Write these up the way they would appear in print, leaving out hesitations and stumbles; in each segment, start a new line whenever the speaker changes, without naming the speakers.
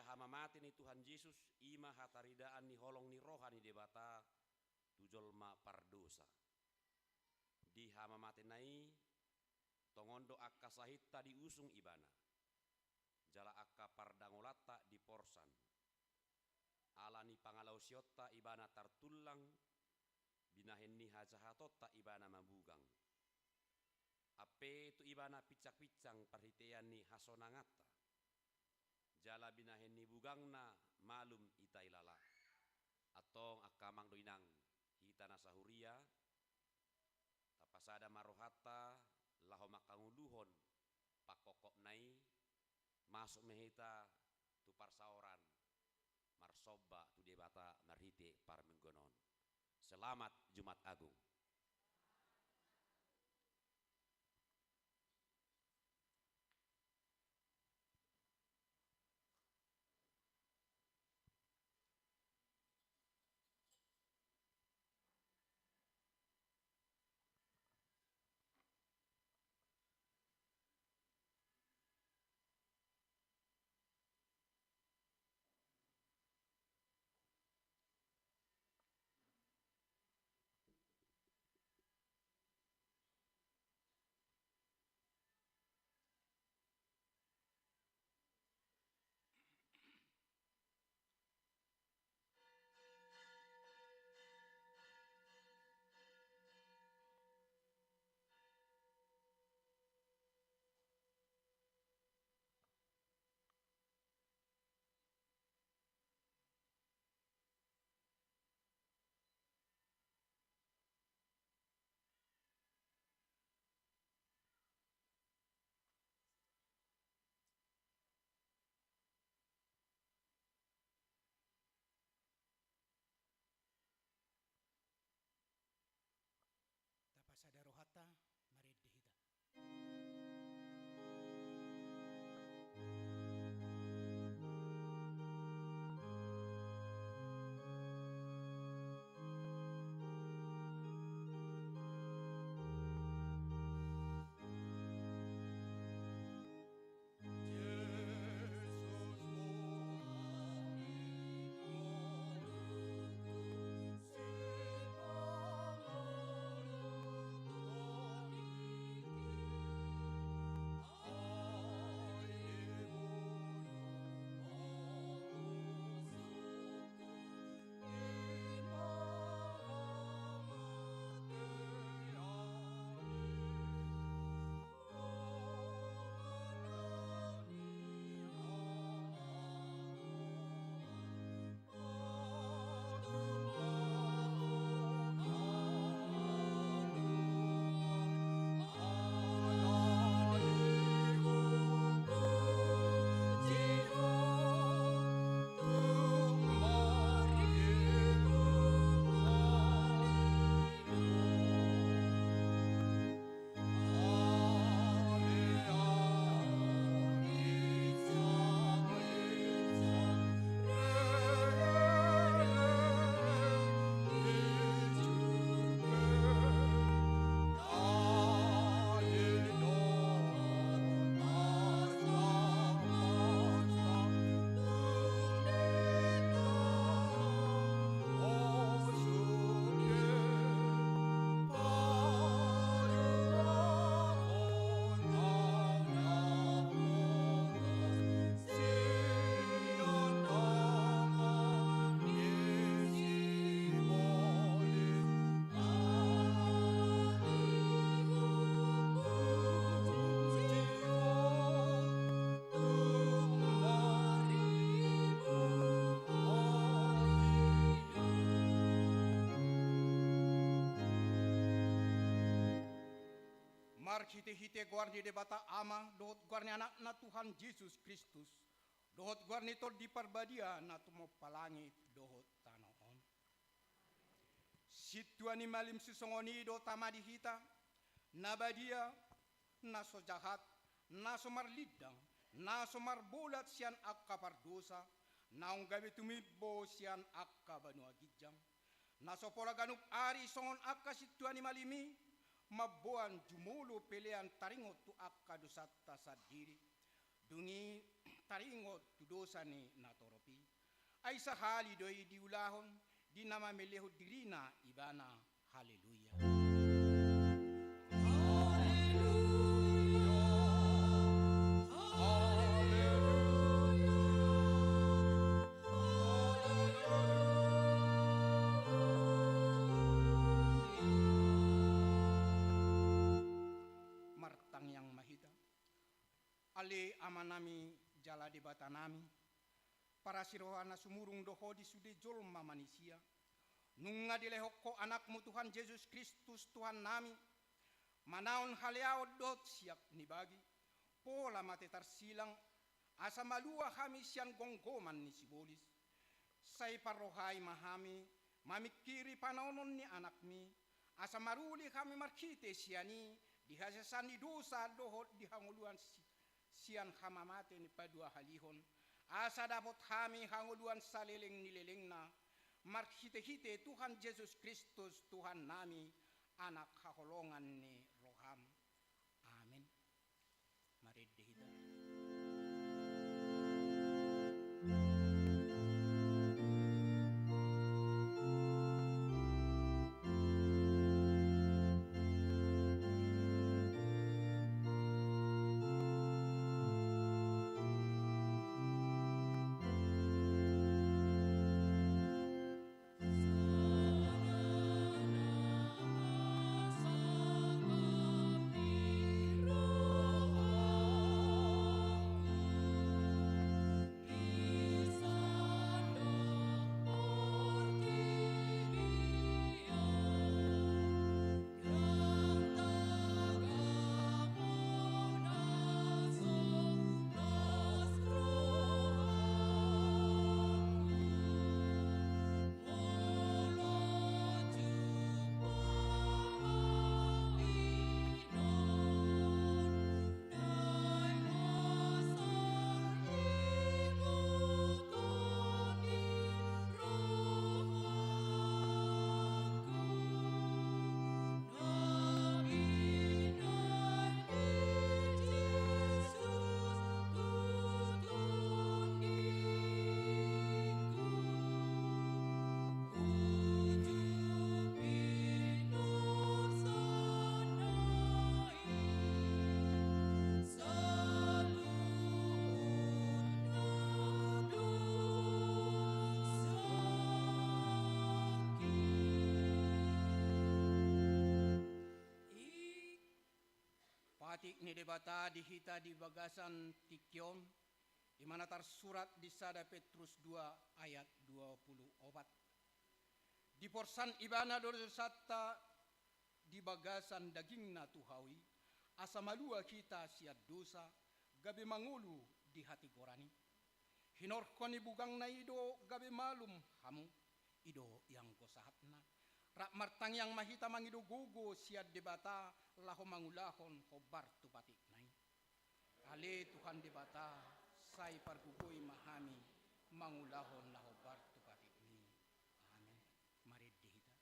hamamati ni Tuhan Yesus ima hataridaan ni holong ni rohani debata tujolma pardosa. Di hamamati nai tongondo akka sahitta diusung ibana. Jala akka pardangolata di porsan. Alani pangalausiotta ibana tartulang binahenni hajahatota ibana mabugang. Ape itu ibana picak-picang perhitean ni hasonangata. Jala binahenni bugangna malum itailala. Atong akamang doinang hitana sahuria tapasada marohata laho makanguluhon pakokok nai masuk mehita tu parsaoran marsoba tu debata marhite parmenggonon. Selamat Jumat Agung.
Tapasada rohata marid dihita.
Hite-hite guarni debata ama dohot guarni anak na Tuhan Yesus Kristus dohot guarni tol di parbadia na tumo palangi dohot tanoon situani malim sisongoni do tamadi hita nabadia na so jahat na so marlidang na so marbulat sian akka pardosa naung gabi tumibo sian akka banu agijam na so pola ganuk ari songon akka situani malimi mabuan jumulo pelean taringot tu akka dosata sadiri dungi taringot tu dosa ni natoropi. Ay sahali doy diulahon di nama meleho dirina ibana. Haleluya. Martang yang mahita. Ale amanami jala di batanami. Para sirohana sumurung doho di sude jolma manusia. Nunga dilehokko anakmu Tuhan Yesus Kristus Tuhan nami. Manaon haleao dot siap nibagi. Pola mate tarsilang. Asa malua kami sian gonggoman ni sibolis. Say parohay mahami. Mamikiri panaonon ni anakmi. Asa maruli kami markite siani. Dihasasan ni dosa dohot dihanguluan sian hamamate ni padua halihon. Asa dapat kami hanguluan saleleng nileleng na. Marhite-hite Tuhan Yesus Kristus Tuhan nami. Anak kaholongan ni roham. Amin. Mari dihita. Patik ni debata dihita di bagasan Tikyon, di mana tersurat di Sada Petrus 2 ayat 24. Di porsan ibana dorsata di bagasan dagingna tuhawi, asa malua kita siat dosa, gabe mangulu di hati gorani. Hinorkoni bugang na ido gabe malum hamu, ido yang kosahatna. Rak martang yang mahita mangido gogo siat debata laho mangulahon hobar tu patik nai. Ale Tuhan debata sai pargugoi mahami mangulahon laho bar tu patik ni. Amin. Mari dihita.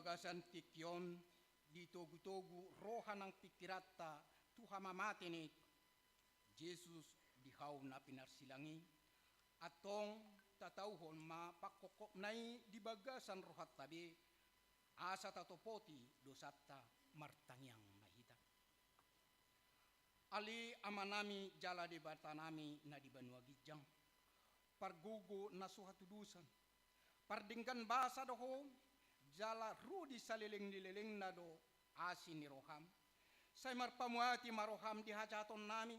bagasan tikyon di togu-togu roha ng pikirata tuha mamatinit Jesus dihaw na pinarsilangi atong tatauhon mapakokop nai di bagasan rohat tabi asa tatopoti dosata martangyang mahita ali amanami jala di batanami na di banua gijang pargugo na suhatudusan pardingkan basa doho jala rudi saliling-liling na do asin ni roham say marpamuati maroham di hajaton nami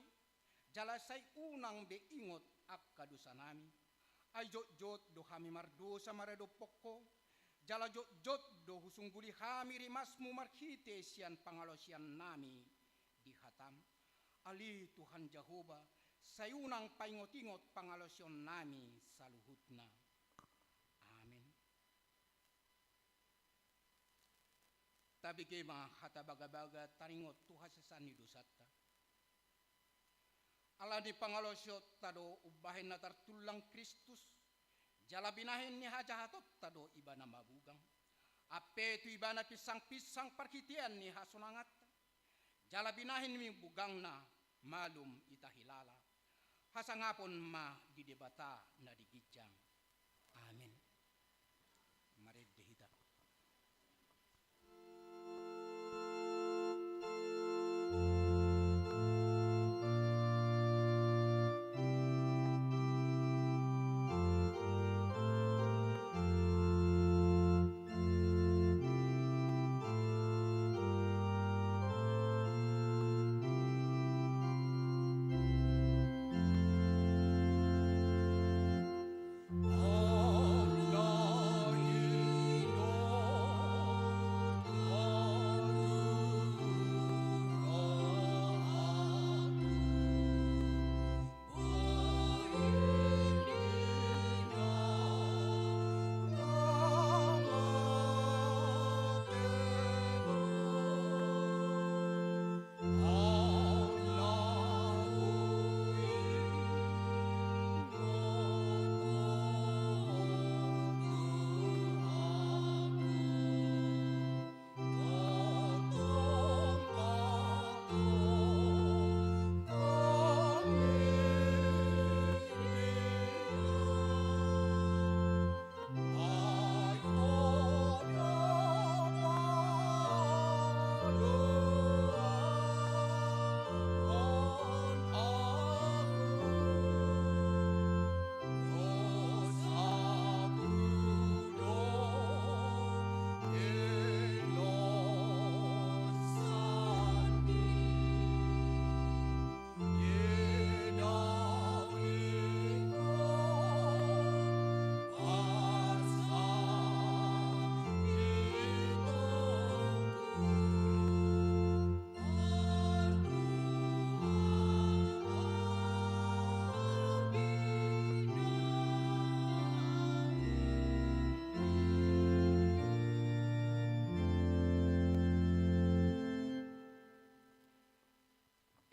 jala say unang beingot ak kadusa nami ay jot-jot do hami mardosa marado pokko jala jot-jot do husungguli hami rimasmu markite siyan pangalosian nami di hatam ali Tuhan Jehovah say unang paingot-ingot pangalosyon nami sa luhutna. Tabi kay mga hatabaga-baga taringot tuha sa sani dosata. Ala di pangalosyot tado ubahin na tartulang Kristus. Jala binahin ni hajahatot tado iba na mabugang. Ape tu iba na pisang-pisang parkitian ni hasunangat. Jala binahin mi bugang na malum itahilala. Hasangapon ma didebata na digijang. Amen. Marid dehita.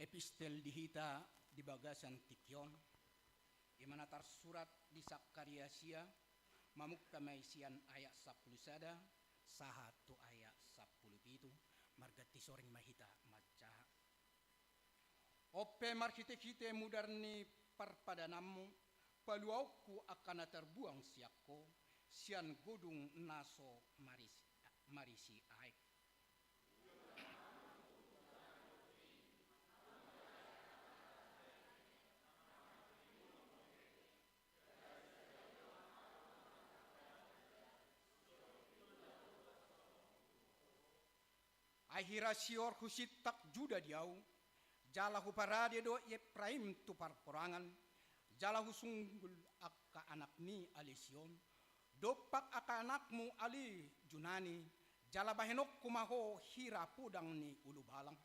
Epistel dihita di bagasan tikyon imanatar surat di Sakariasia mamuk kamay siyan ayat 10 sada saha tu ayat 17 margati soring mahita macaha ope markite-kite mudarni parpadanamu paluauku akan terbuang siakko sian godung naso marisi aik ahira sior husit tak juda diau jala hu parade do Efraim tu parporangan jala hu sunggul akka anak ni alision dopak akka anakmu ali junani jala bahenok kumaho hira pudang ni ulubalang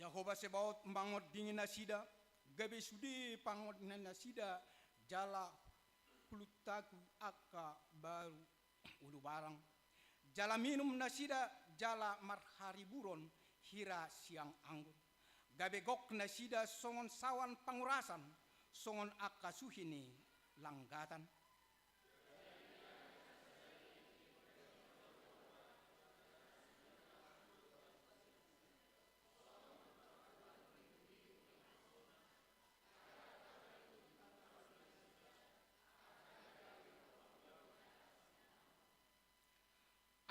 Jehovah Sebaot mangot dingin nasida gabe sudi pangot na nasida jala pulutaku akka baru ulu barang jala minum nasida jala marhari buron hira siang anggur gabe gok nasida songon sawan pangurasan songon akasuhini langgatan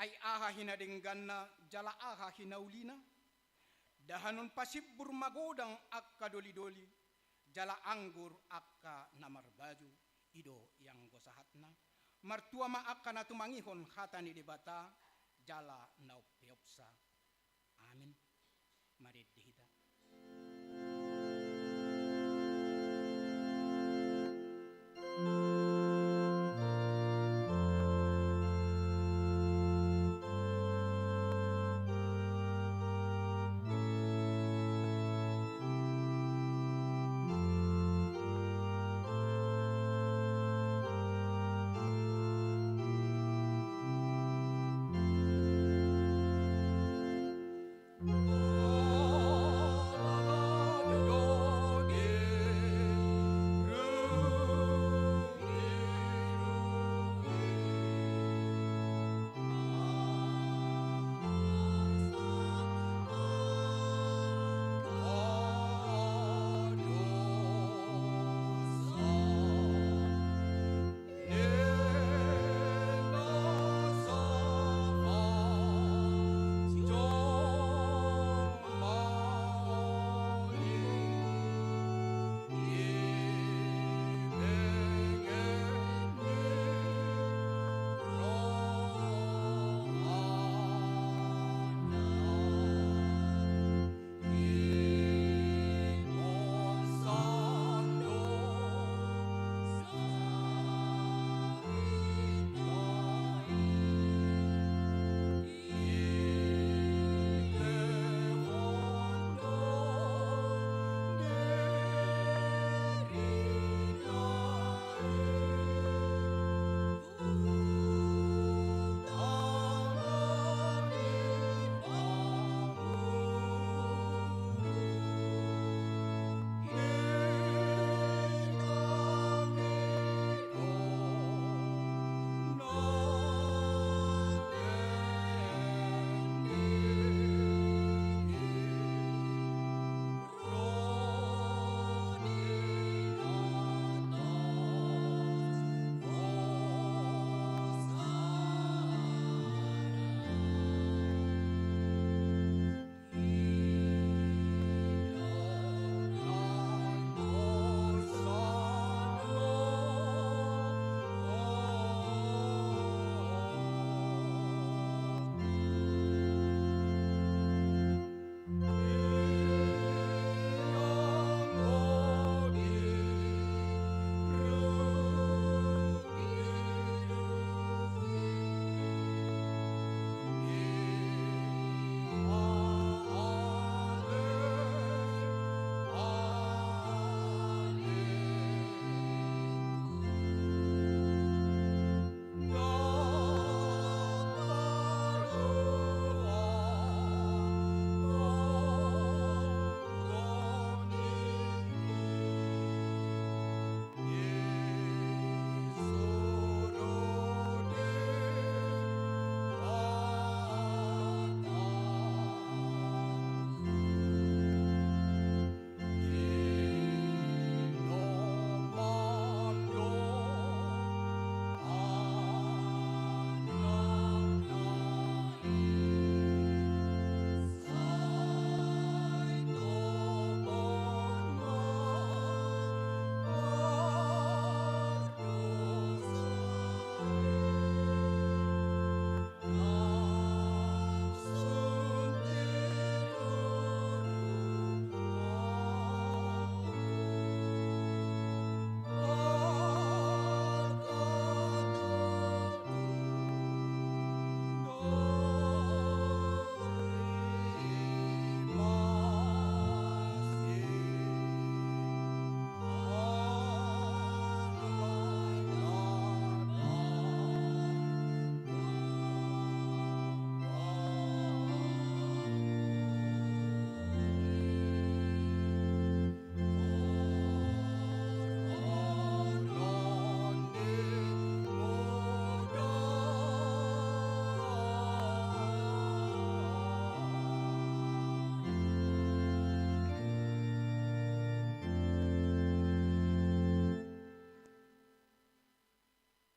ay aha hina dengganna jala aha hina ulina dahanun pasibur magodang akka doli-doli jala anggur akka namar baju ido yang gosahatna martua ma akka natumangihon hatani debata jala naupeopsa amin marid dihita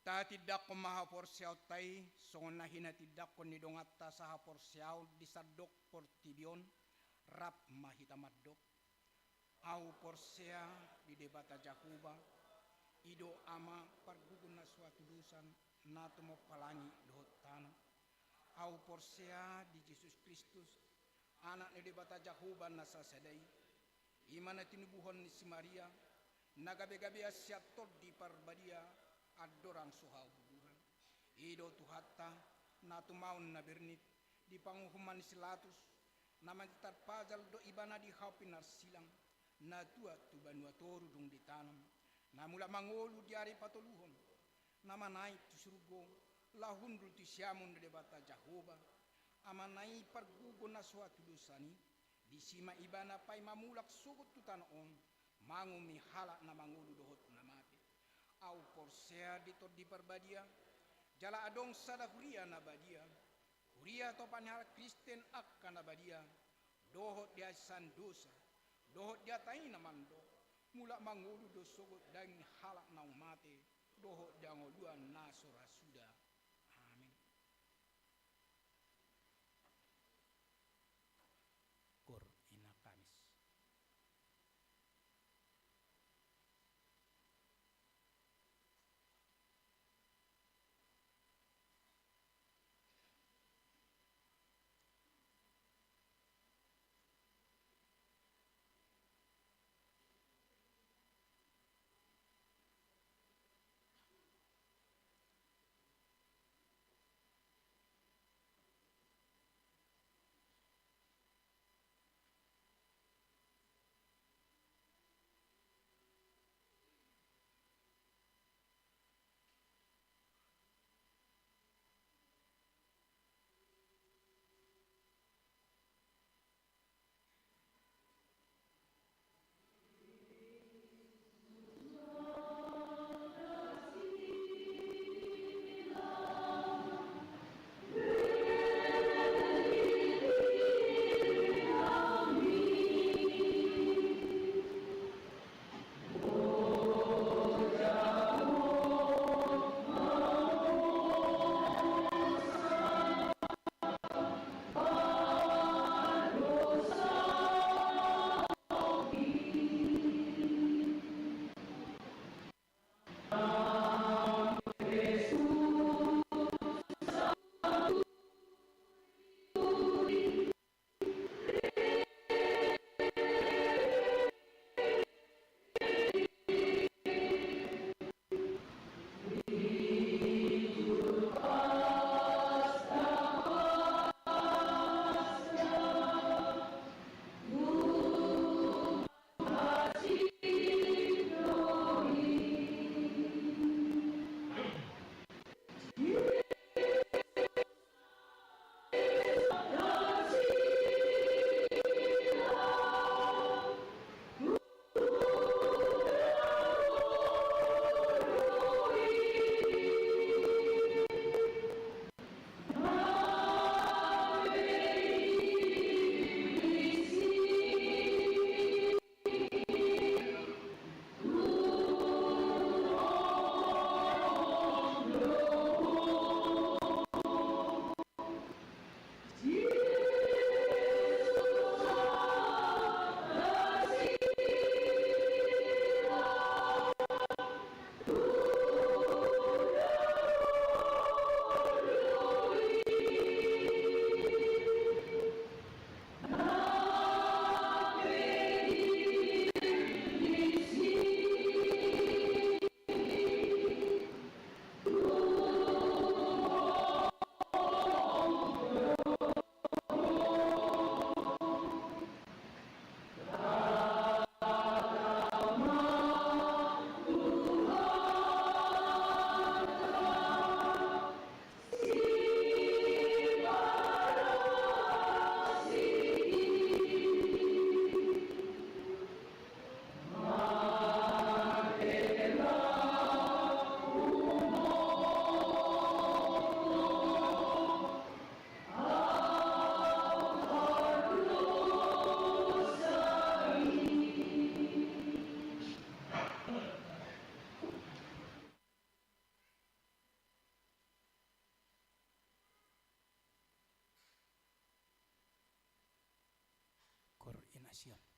Ta tidak ko mahaporsiaw tay, songon na hinatidak ko ni dongata sa haporsiaw di sadok portibion, rap mahitamadok. Au porsea di debata Jakuba, ido ama pargugun na suatu lusan, nato mo palangi dohot tanah. Au porsea di Yesus Kristus, anak ni debata Jakuba na sasadai, imana tinubuhon ni si Maria, nagabe-gabe asyatod di parbadia, adorang suhaw bubuhan. Ido tuhata na tumaon na bernit di panguhuman silatus na mantitarpajal do ibana di hapinar silang na tua tubanua toru dung ditanam na mula mangolu di ari patuluhon na manay tusurgo lahundul ti siamun de bata Jahoba amanay pargugo na suatu lusani di sima ibana pay mamulak sugot tutanoon mangumi hala na mangulu dohot na mati au porsea dito di parbadia jala adong sada huria na badia huria to panhar Kristen akka na badia dohot dia sandosa dohot dia tay naman do mula mangulu do sogot daging halak na umate dohot dia ngoluan nasora suda amin.
Kor ina Kamis. Nación.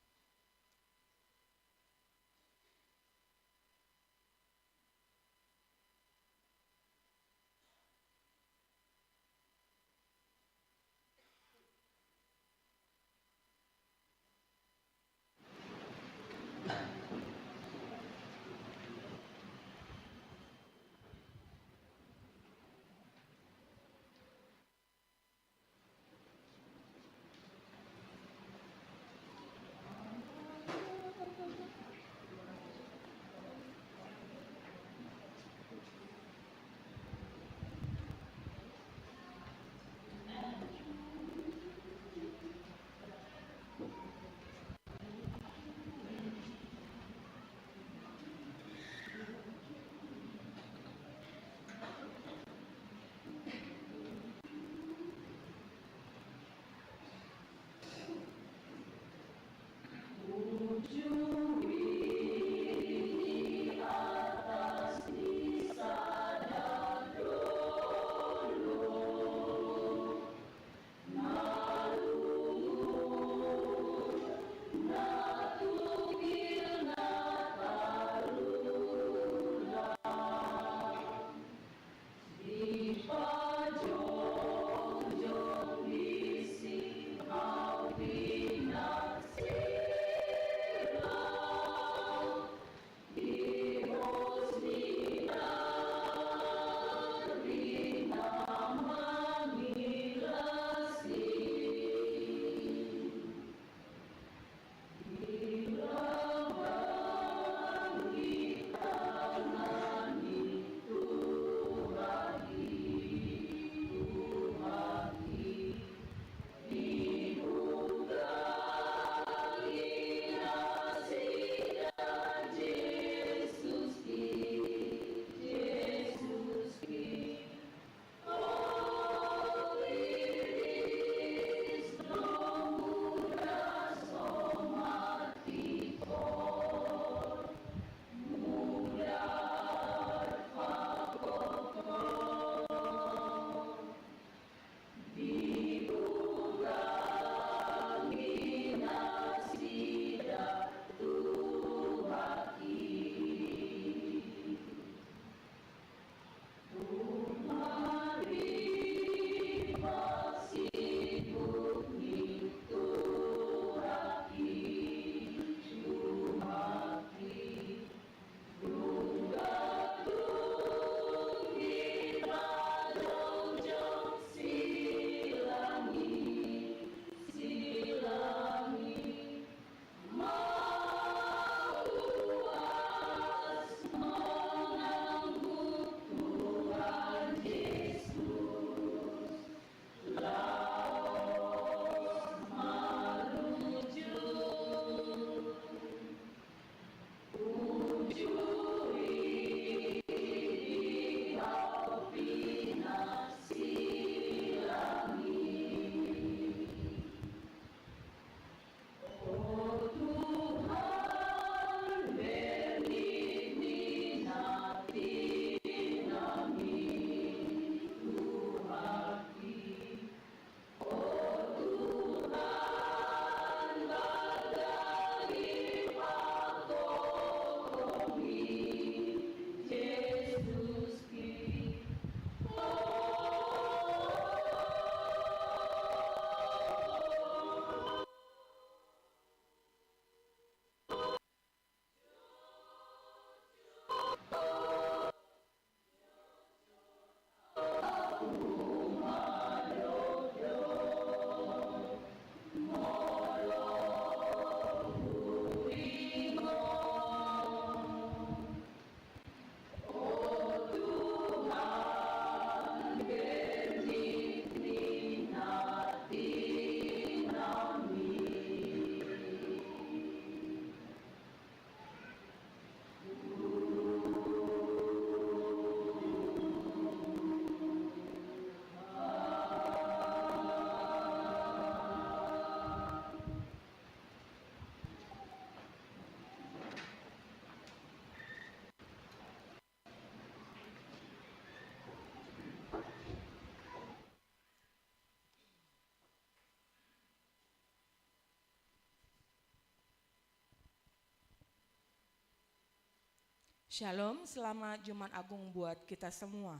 Shalom, selamat Jumat Agung buat kita semua.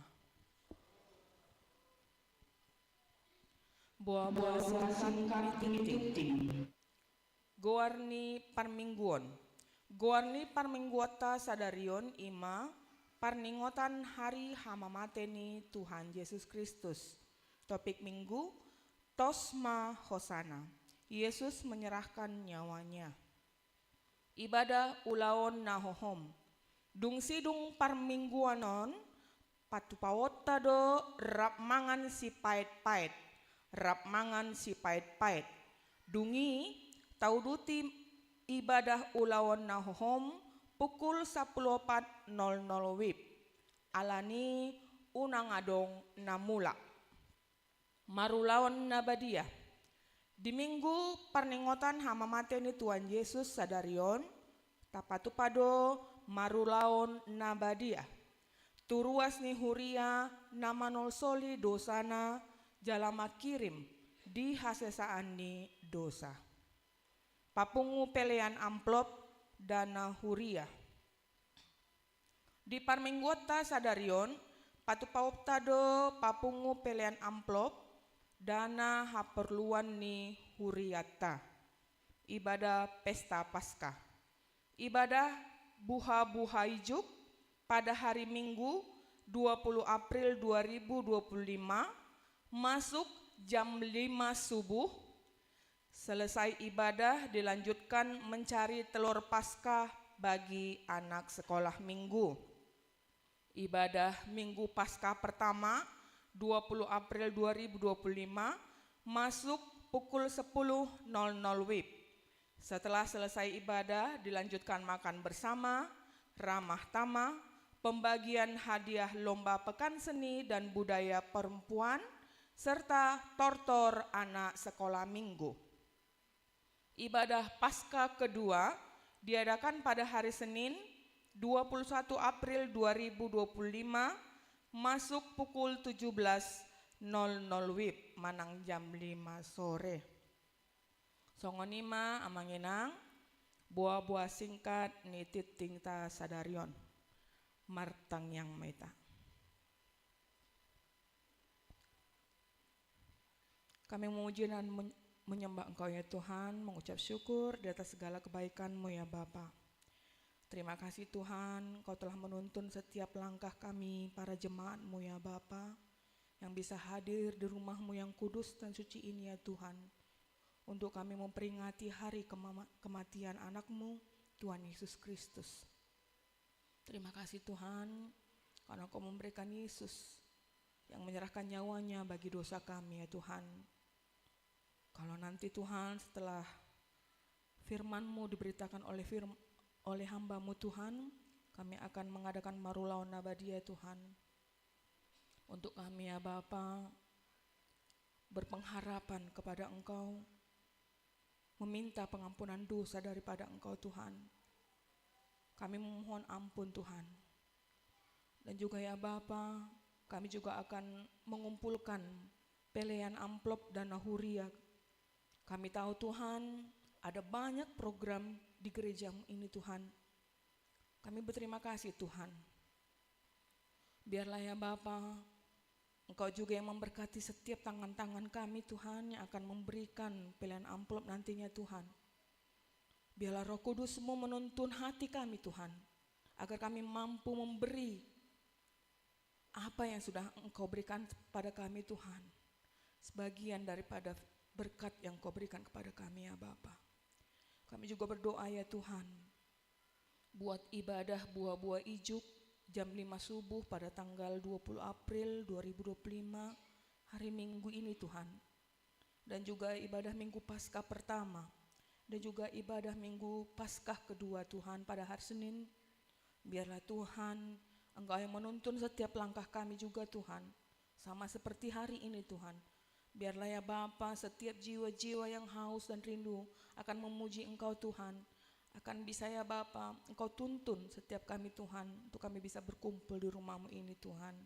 Buah-buah singkat ting. Goarni parmingguon. Goarni parmingguota sadarion ima parningotan hari hamamateni Tuhan Yesus Kristus. Topik minggu, Tosma Hosana. Yesus menyerahkan nyawanya. Ibadah ulaon nahohom. Dung sidung parmingguanon patupawota do rap mangan si pait-pait. Rap mangan si pait-pait. Dungi tauduti ibadah ulaon nahohom pukul 14.00 wib. Alani unang adong namula. Marulaon nabadiah. Di minggu parningotan hamamateni Tuhan Yesus sadarion tapatupado marulaon nabadia. Turuas ni huria namanol soli dosana jalama kirim di hasesaan ni dosa. Papungu pelean amplop dana huria. Di parminggota sadarion patupauptado papungu pelean amplop dana haperluan ni huriata. Ibadah pesta Paskah. Ibadah buha-buha ijuk pada hari Minggu 20 April 2025 masuk jam 5 subuh. Selesai ibadah dilanjutkan mencari telur Paskah bagi anak sekolah minggu. Ibadah Minggu Paskah pertama 20 April 2025 masuk pukul 10.00 WIB. Setelah selesai ibadah dilanjutkan makan bersama, ramah tamah, pembagian hadiah lomba pekan seni dan budaya perempuan, serta tortor anak sekolah minggu. Ibadah Paskah kedua diadakan pada hari Senin 21 April 2025 masuk pukul 17.00 WIB manang jam 5 sore. Songonima amanginang buah-buah singkat nitit tingta sadarion martang yang meta. Kami memuji dan menyembah Engkau ya Tuhan, mengucap syukur di atas segala kebaikan-Mu ya Bapa. Terima kasih Tuhan, Kau telah menuntun setiap langkah kami para jemaat-Mu ya Bapa, yang bisa hadir di rumah-Mu yang kudus dan suci ini ya Tuhan, untuk kami memperingati hari kematian anak-Mu, Tuhan Yesus Kristus. Terima kasih Tuhan, karena Kau memberikan Yesus yang menyerahkan nyawanya bagi dosa kami ya Tuhan. Kalau nanti Tuhan setelah firman-Mu diberitakan oleh hamba-Mu Tuhan, kami akan mengadakan marulaun nabadi ya Tuhan. Untuk kami ya Bapa, berpengharapan kepada Engkau, meminta pengampunan dosa daripada Engkau Tuhan. Kami memohon ampun Tuhan. Dan juga ya Bapa, kami juga akan mengumpulkan pelean amplop dana huria. Kami tahu Tuhan, ada banyak program di gereja ini Tuhan. Kami berterima kasih Tuhan. Biarlah ya Bapa, Engkau juga yang memberkati setiap tangan-tangan kami Tuhan, yang akan memberikan pilihan amplop nantinya Tuhan. Biarlah Roh Kudus-Mu menuntun hati kami Tuhan, agar kami mampu memberi apa yang sudah Engkau berikan kepada kami Tuhan, sebagian daripada berkat yang Engkau berikan kepada kami ya Bapa. Kami juga berdoa ya Tuhan, buat ibadah buah-buah ijuk jam 5 subuh pada tanggal 20 April 2025 hari Minggu ini Tuhan. Dan juga ibadah Minggu Paskah pertama, dan juga ibadah Minggu Paskah kedua Tuhan pada hari Senin. Biarlah Tuhan, Engkau yang menuntun setiap langkah kami juga Tuhan, sama seperti hari ini Tuhan. Biarlah ya Bapa, setiap jiwa-jiwa yang haus dan rindu akan memuji Engkau Tuhan, akan bisa ya Bapa, Engkau tuntun setiap kami Tuhan, untuk kami bisa berkumpul di rumah-Mu ini Tuhan.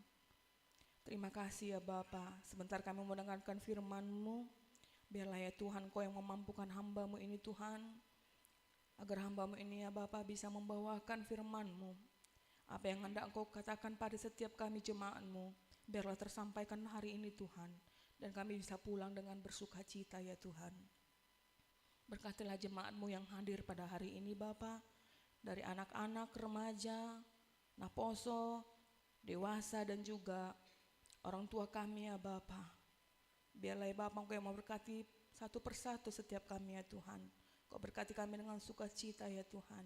Terima kasih ya Bapa, sebentar kami mendengarkan firman-Mu. Biarlah ya Tuhan, Kau yang memampukan hamba-Mu ini Tuhan, agar hamba-Mu ini ya Bapa bisa membawakan firman-Mu, Apa yang hendak Engkau katakan pada setiap kami jemaat-Mu, biarlah tersampaikan hari ini Tuhan, dan kami bisa pulang dengan bersuka cita ya Tuhan. Berkatilah jemaat-Mu yang hadir pada hari ini Bapa, dari anak-anak, remaja, naposo, dewasa dan juga orang tua kami ya Bapa. Biarlah ya Bapa Engkau yang memberkati satu persatu setiap kami ya Tuhan. Kau berkati kami dengan sukacita ya Tuhan.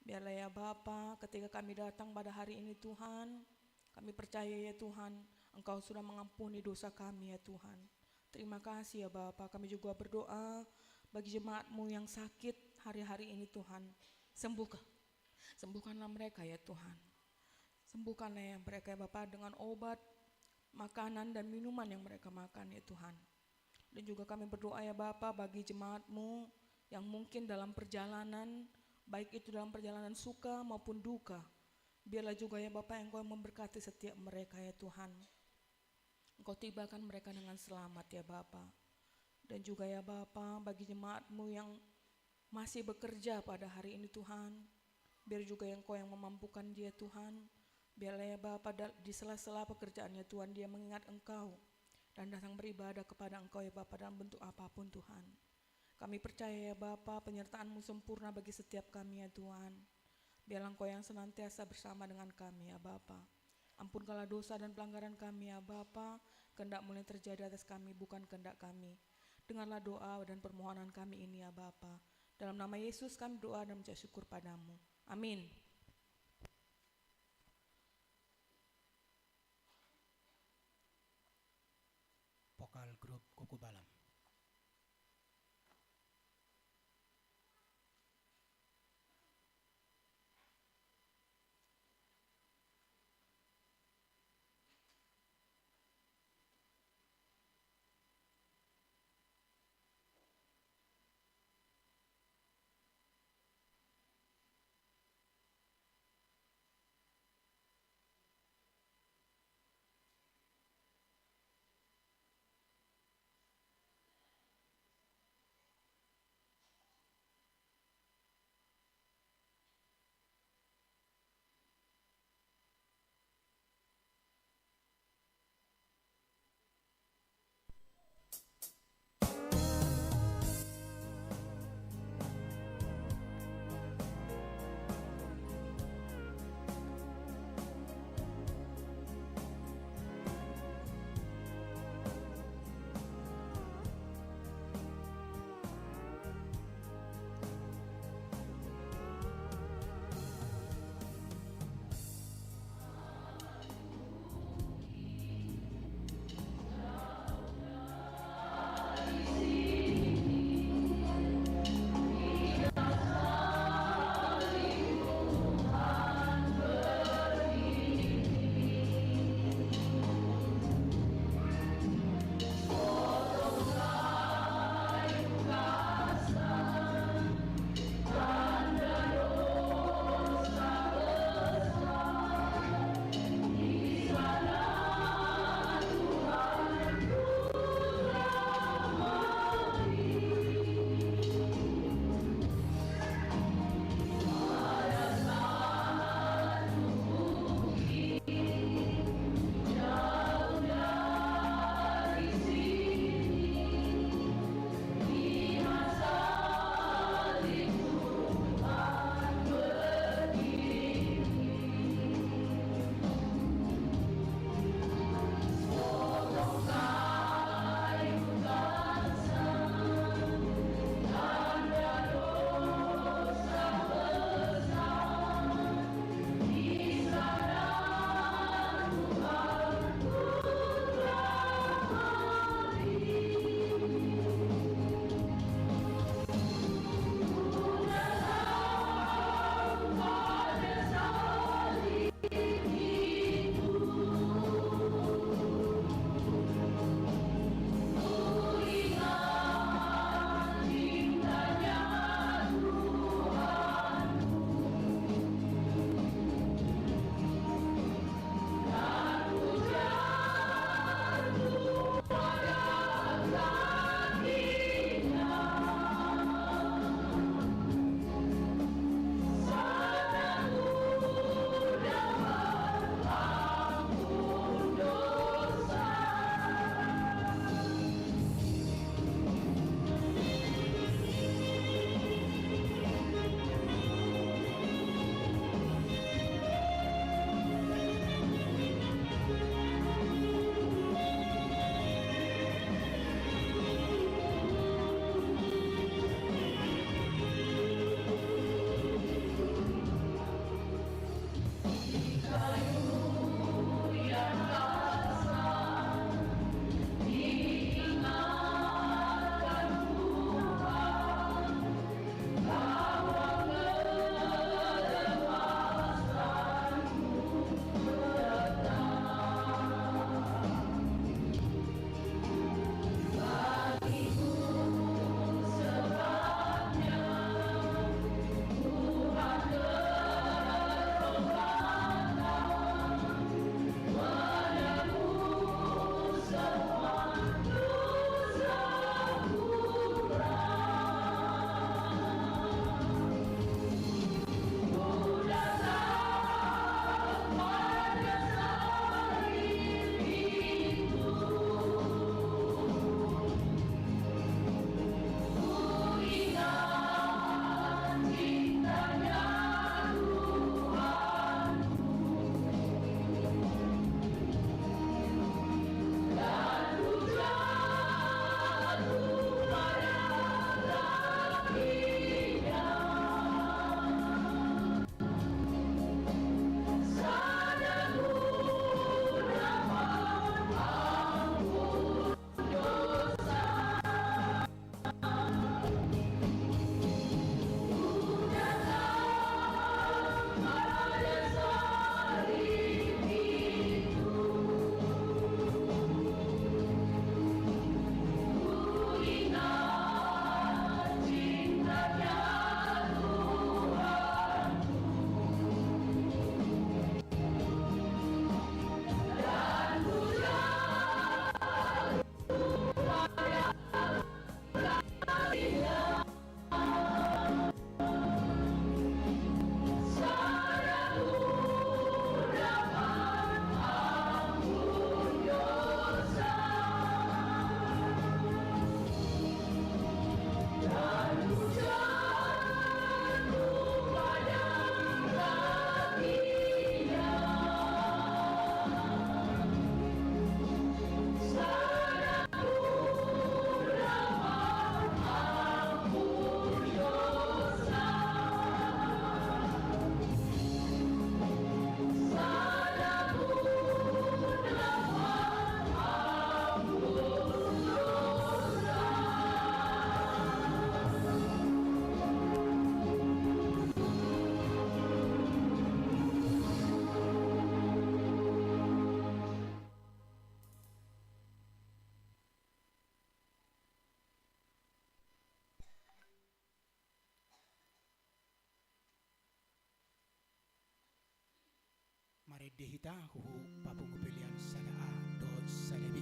Biarlah ya Bapa, ketika kami datang pada hari ini Tuhan, kami percaya ya Tuhan, Engkau sudah mengampuni dosa kami ya Tuhan. Terima kasih ya Bapa. Kami juga berdoa bagi jemaat-Mu yang sakit hari-hari ini Tuhan. Sembuhkanlah mereka ya Tuhan. Sembuhkanlah ya mereka ya Bapa dengan obat, makanan dan minuman yang mereka makan ya Tuhan. Dan juga kami berdoa ya Bapa bagi jemaat-Mu yang mungkin dalam perjalanan, baik itu dalam perjalanan suka maupun duka. Biarlah juga ya Bapa Engkau memberkati setiap mereka ya Tuhan. Engkau tibakan mereka dengan selamat ya Bapa. Dan juga ya Bapa bagi jemaat-Mu yang masih bekerja pada hari ini Tuhan, biar juga Engkau yang memampukan dia Tuhan. Biarlah ya Bapa di sela-sela pekerjaannya Tuhan dia mengingat Engkau dan datang beribadah kepada Engkau ya Bapa dalam bentuk apapun Tuhan. Kami percaya ya Bapa penyertaan-Mu sempurna bagi setiap kami ya Tuhan. Biarlah Engkau yang senantiasa bersama dengan kami ya Bapa. Ampunkanlah dosa dan pelanggaran kami ya Bapa. Kehendak-Mu yang terjadi atas kami bukan kehendak kami. Dengarlah doa dan permohonan kami ini ya Bapa. Dalam nama Yesus kami doa dan mengucap syukur padamu. Amin.
Vokal grup Kuku Balam. dehita huhu papungupilian sada a do sada b.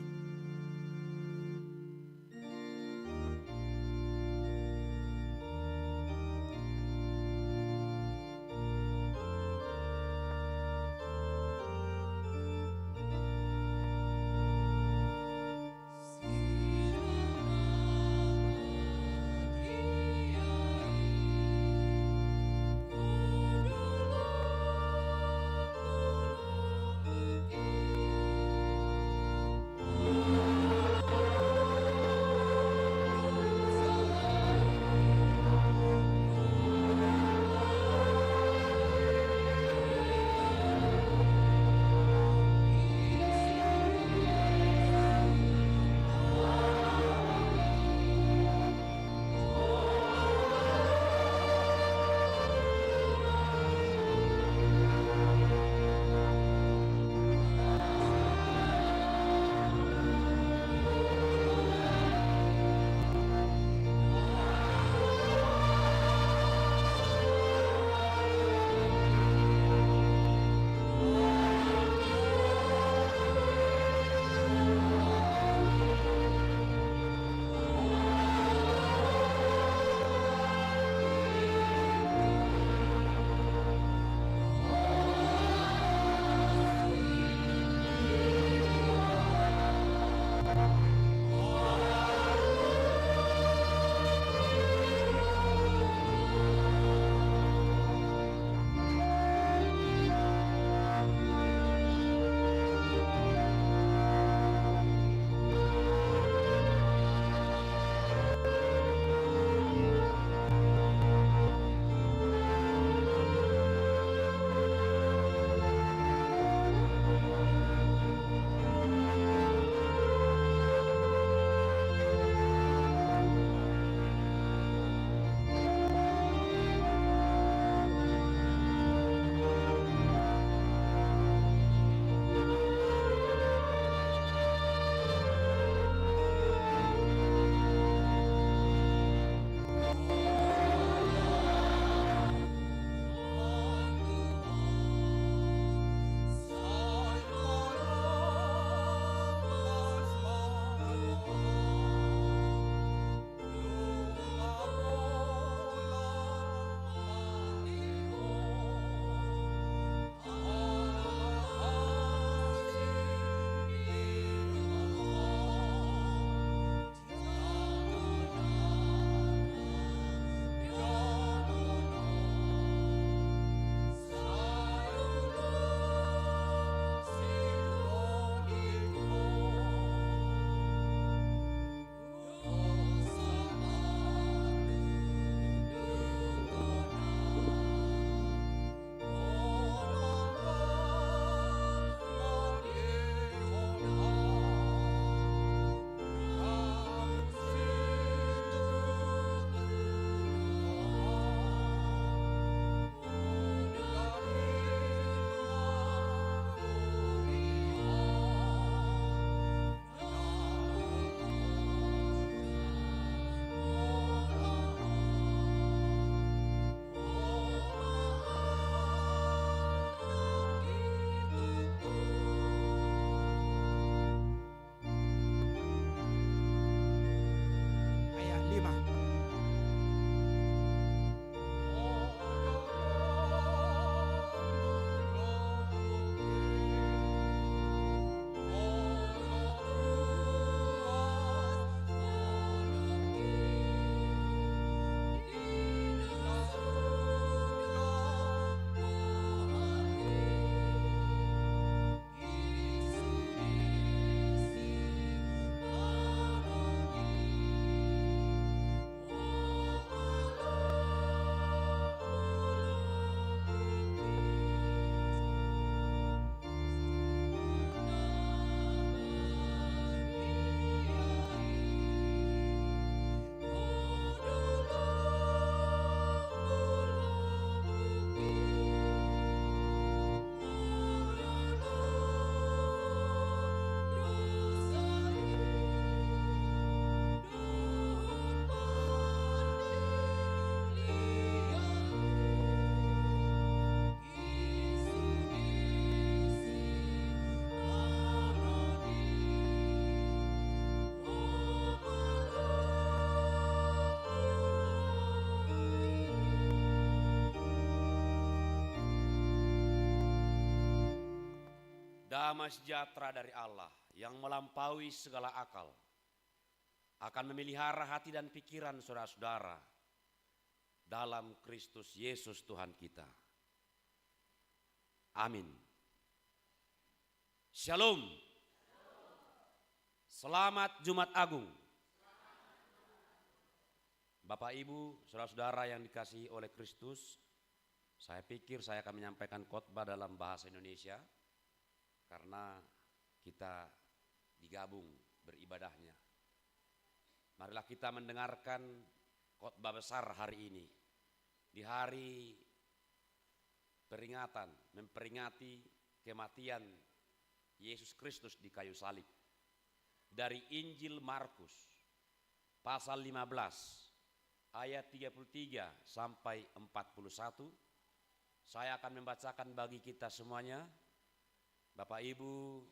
Oh
damai sejahtera dari Allah yang melampaui segala akal akan memelihara hati dan pikiran saudara-saudara dalam Kristus Yesus Tuhan kita. Amin. Shalom. Selamat Jumat Agung. Bapak Ibu, saudara-saudara yang dikasihi oleh Kristus, saya pikir saya akan menyampaikan khotbah dalam bahasa Indonesia karena kita digabung beribadahnya. Marilah kita mendengarkan khotbah besar hari ini, di hari peringatan, memperingati kematian Yesus Kristus di kayu salib. Dari Injil Markus, pasal 15, ayat 33 sampai 41, saya akan membacakan bagi kita semuanya, Bapak Ibu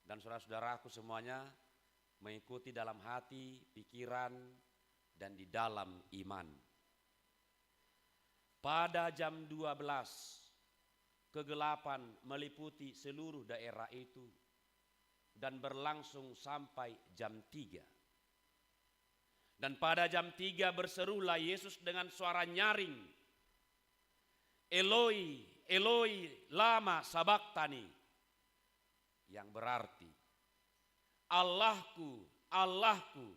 dan saudara-saudaraku semuanya, mengikuti dalam hati, pikiran, dan di dalam iman. Pada jam 12, kegelapan meliputi seluruh daerah itu dan berlangsung sampai jam 3. Dan pada jam 3 berserulah Yesus dengan suara nyaring, Eloi, Eloi, lama sabachthani, yang berarti, Allahku, Allahku,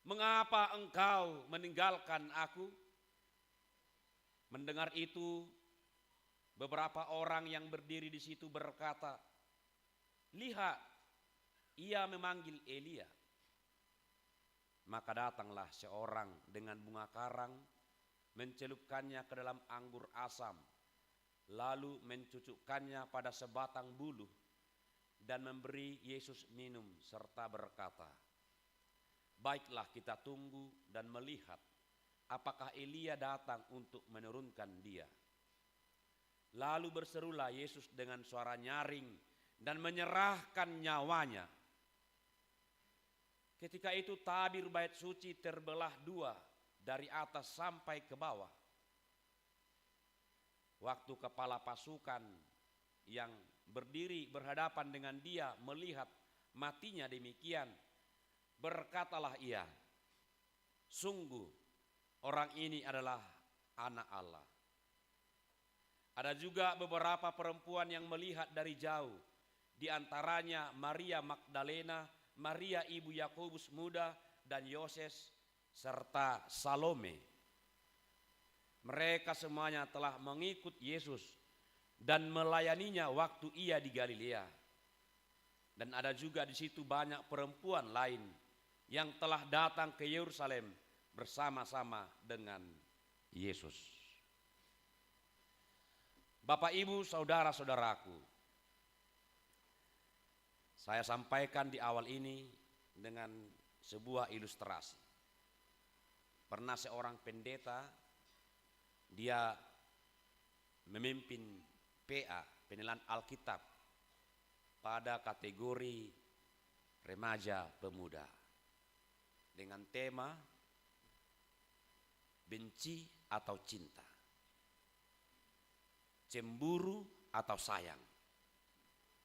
mengapa engkau meninggalkan aku? Mendengar itu, beberapa orang yang berdiri di situ berkata, lihat, ia memanggil Elia. Maka datanglah seorang dengan bunga karang, mencelupkannya ke dalam anggur asam, lalu mencucukkannya pada sebatang buluh, dan memberi Yesus minum serta berkata, baiklah kita tunggu dan melihat apakah Elia datang untuk menurunkan dia. Lalu berserulah Yesus dengan suara nyaring dan menyerahkan nyawanya. Ketika itu tabir bait suci terbelah dua dari atas sampai ke bawah. Waktu kepala pasukan yang berdiri berhadapan dengan dia melihat matinya demikian, berkatalah ia, sungguh orang ini adalah anak Allah. Ada juga beberapa perempuan yang melihat dari jauh, di antaranya Maria Magdalena, Maria ibu Yakobus muda dan Yoses, serta Salome. Mereka semuanya telah mengikut Yesus dan melayaninya waktu ia di Galilea. Dan ada juga di situ banyak perempuan lain yang telah datang ke Yerusalem bersama-sama dengan Yesus. Bapak, Ibu, saudara-saudaraku, saya sampaikan di awal ini dengan sebuah ilustrasi. Pernah seorang pendeta, dia memimpin PA, penilaian Alkitab, pada kategori remaja pemuda dengan tema benci atau cinta, cemburu atau sayang,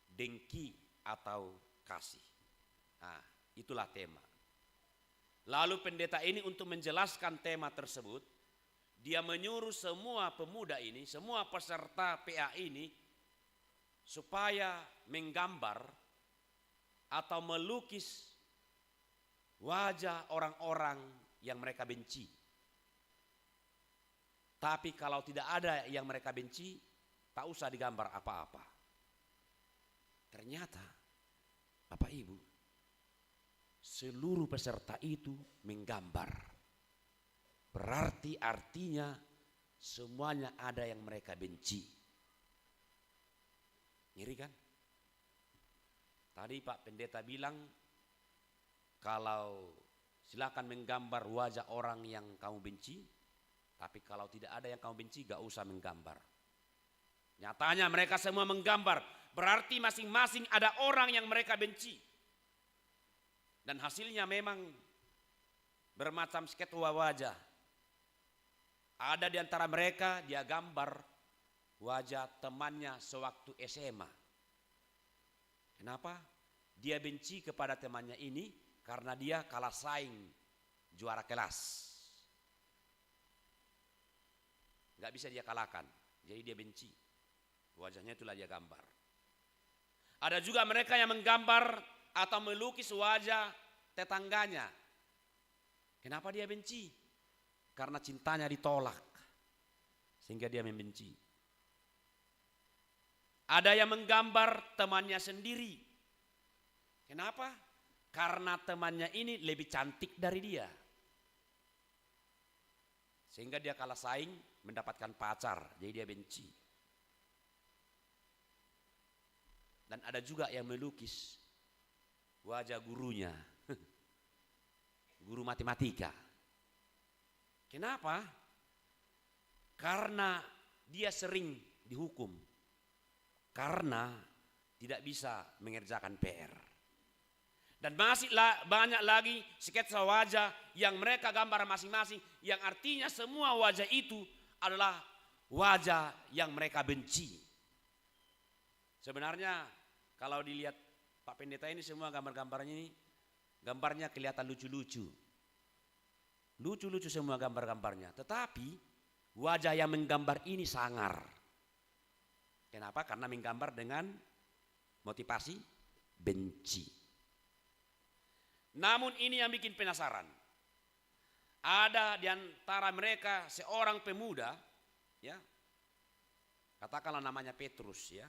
dengki atau kasih. Nah, itulah tema. Lalu pendeta ini untuk menjelaskan tema tersebut, dia menyuruh semua pemuda ini, semua peserta PA ini, supaya menggambar atau melukis wajah orang-orang yang mereka benci. Tapi kalau tidak ada yang mereka benci, tak usah digambar apa-apa. Ternyata, Bapak Ibu, seluruh peserta itu menggambar. Berarti artinya semuanya ada yang mereka benci. Ngeri kan? Tadi Pak Pendeta bilang, kalau silakan menggambar wajah orang yang kamu benci, tapi kalau tidak ada yang kamu benci, gak usah menggambar. Nyatanya mereka semua menggambar, berarti masing-masing ada orang yang mereka benci. Dan hasilnya memang bermacam sketsa wajah. Ada di antara mereka dia gambar wajah temannya sewaktu SMA. Kenapa? Dia benci kepada temannya ini karena dia kalah saing juara kelas. Gak bisa dia kalahkan, jadi dia benci. Wajahnya itulah dia gambar. Ada juga mereka yang menggambar atau melukis wajah tetangganya. Kenapa dia benci? Karena cintanya ditolak, sehingga dia membenci. Ada yang menggambar temannya sendiri. Kenapa? Karena temannya ini lebih cantik dari dia, sehingga dia kalah saing mendapatkan pacar, jadi dia benci. Dan ada juga yang melukis wajah gurunya, guru matematika. Kenapa? Karena dia sering dihukum karena tidak bisa mengerjakan PR. Dan masih banyak lagi sketsa wajah yang mereka gambar masing-masing, yang artinya semua wajah itu adalah wajah yang mereka benci. Sebenarnya kalau dilihat Pak Pendeta ini, semua gambar-gambarnya ini, gambarnya kelihatan lucu-lucu. Lucu-lucu semua gambar-gambarnya. Tetapi wajah yang menggambar ini sangar. Kenapa? Karena menggambar dengan motivasi benci. Namun ini yang bikin penasaran. Ada di antara mereka seorang pemuda, ya, katakanlah namanya Petrus, ya.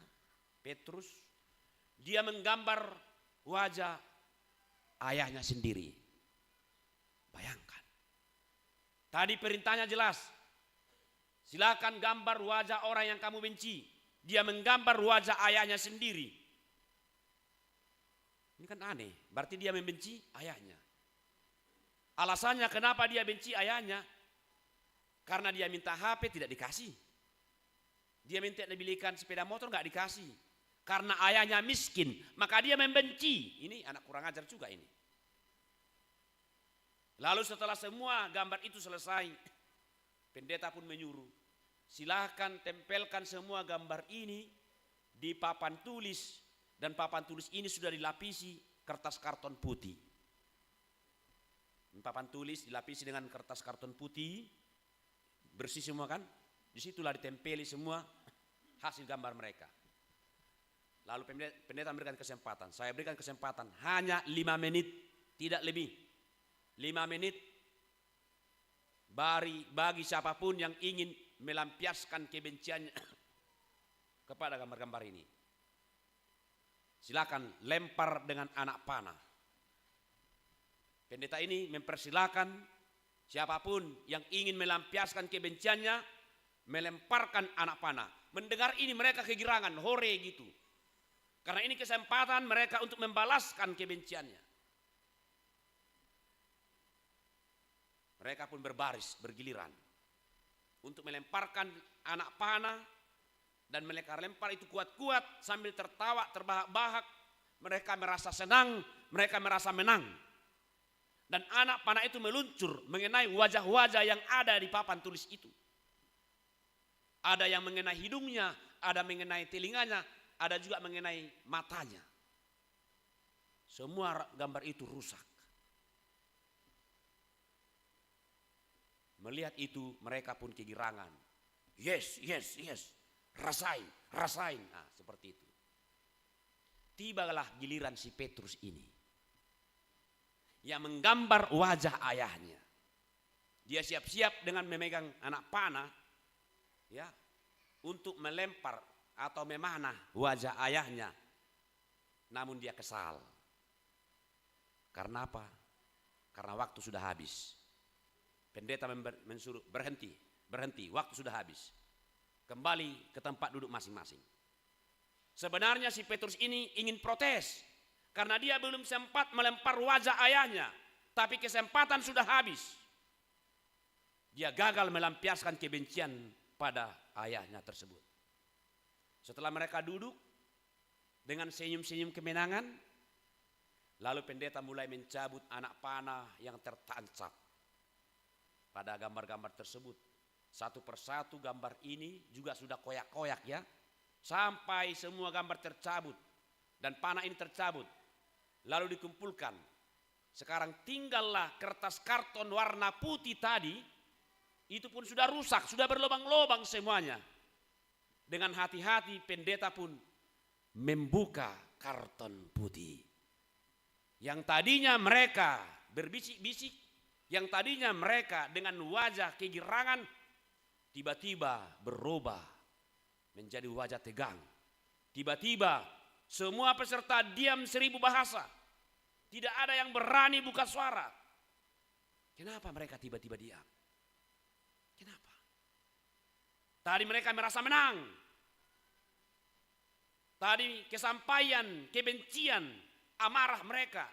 Petrus, dia menggambar wajah ayahnya sendiri. Bayangkan. Tadi perintahnya jelas. Silakan gambar wajah orang yang kamu benci. Dia menggambar wajah ayahnya sendiri. Ini kan aneh, berarti dia membenci ayahnya. Alasannya kenapa dia benci ayahnya? Karena dia minta HP tidak dikasih. Dia minta dibelikan sepeda motor nggak dikasih. Karena ayahnya miskin, maka dia membenci. Ini anak kurang ajar juga ini. Lalu setelah semua gambar itu selesai, pendeta pun menyuruh, silahkan tempelkan semua gambar ini di papan tulis. Dan papan tulis ini sudah dilapisi kertas karton putih. Papan tulis dilapisi dengan kertas karton putih, bersih semua kan? Disitulah ditempeli semua hasil gambar mereka. Lalu pendeta memberikan kesempatan, saya berikan kesempatan hanya 5 menit, tidak lebih. 5 menit bagi siapapun yang ingin melampiaskan kebenciannya kepada gambar-gambar ini. Silakan lempar dengan anak panah. Pendeta ini mempersilakan siapapun yang ingin melampiaskan kebenciannya melemparkan anak panah. Mendengar ini mereka kegirangan, hore gitu. Karena ini kesempatan mereka untuk membalaskan kebenciannya. Mereka pun berbaris, bergiliran untuk melemparkan anak panah. Dan mereka lempar itu kuat-kuat sambil tertawa terbahak-bahak. Mereka merasa senang, mereka merasa menang. Dan anak panah itu meluncur mengenai wajah-wajah yang ada di papan tulis itu. Ada yang mengenai hidungnya, ada mengenai telinganya, ada juga mengenai matanya. Semua gambar itu rusak. Melihat itu mereka pun kegirangan. Yes, yes, yes. Rasain. Nah, seperti itu. Tibalah giliran si Petrus ini yang menggambar wajah ayahnya. Dia siap-siap dengan memegang anak panah, ya, untuk melempar atau memanah wajah ayahnya. Namun dia kesal. Karena apa? Karena waktu sudah habis. Pendeta mensuruh berhenti, waktu sudah habis. Kembali ke tempat duduk masing-masing. Sebenarnya si Petrus ini ingin protes karena dia belum sempat melempar wajah ayahnya, tapi kesempatan sudah habis. Dia gagal melampiaskan kebencian pada ayahnya tersebut. Setelah mereka duduk dengan senyum-senyum kemenangan, lalu pendeta mulai mencabut anak panah yang tertancap pada gambar-gambar tersebut. Satu persatu gambar ini juga sudah koyak-koyak, ya. Sampai semua gambar tercabut. dan panah ini tercabut, lalu dikumpulkan. Sekarang tinggallah kertas karton warna putih tadi, itu pun sudah rusak, sudah berlubang-lubang semuanya. Dengan hati-hati pendeta pun membuka karton putih. Yang tadinya mereka berbisik-bisik, yang tadinya mereka dengan wajah kegirangan, tiba-tiba berubah menjadi wajah tegang. Tiba-tiba semua peserta diam 1000 bahasa. Tidak ada yang berani buka suara. Kenapa mereka tiba-tiba diam? Kenapa? Tadi mereka merasa menang. Tadi kesampaian, kebencian, amarah mereka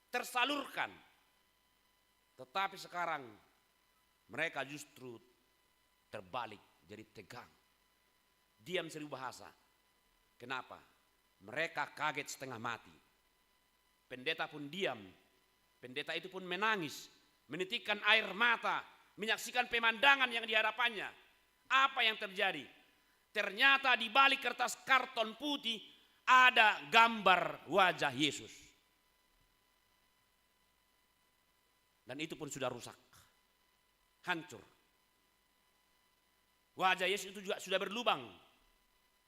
tersalurkan. Tetapi sekarang mereka justru terbalik jadi tegang. Diam 1000 bahasa. Kenapa? Mereka kaget setengah mati. Pendeta pun diam. Pendeta itu pun menangis, menitikkan air mata, menyaksikan pemandangan yang di hadapannya. Apa yang terjadi? Ternyata di balik kertas karton putih ada gambar wajah Yesus. Dan itu pun sudah rusak, hancur. Wajah Yesus itu juga sudah berlubang,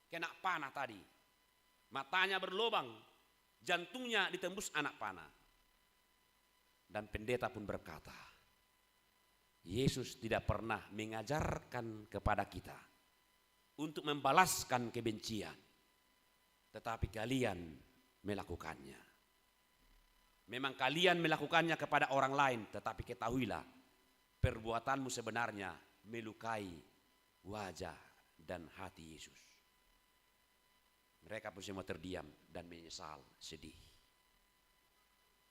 kena panah tadi. Matanya berlubang, jantungnya ditembus anak panah. Dan pendeta pun berkata, Yesus tidak pernah mengajarkan kepada kita untuk membalaskan kebencian, tetapi kalian melakukannya. Memang kalian melakukannya kepada orang lain, tetapi ketahuilah perbuatanmu sebenarnya melukai wajah dan hati Yesus. Mereka pun semua terdiam dan menyesal, sedih.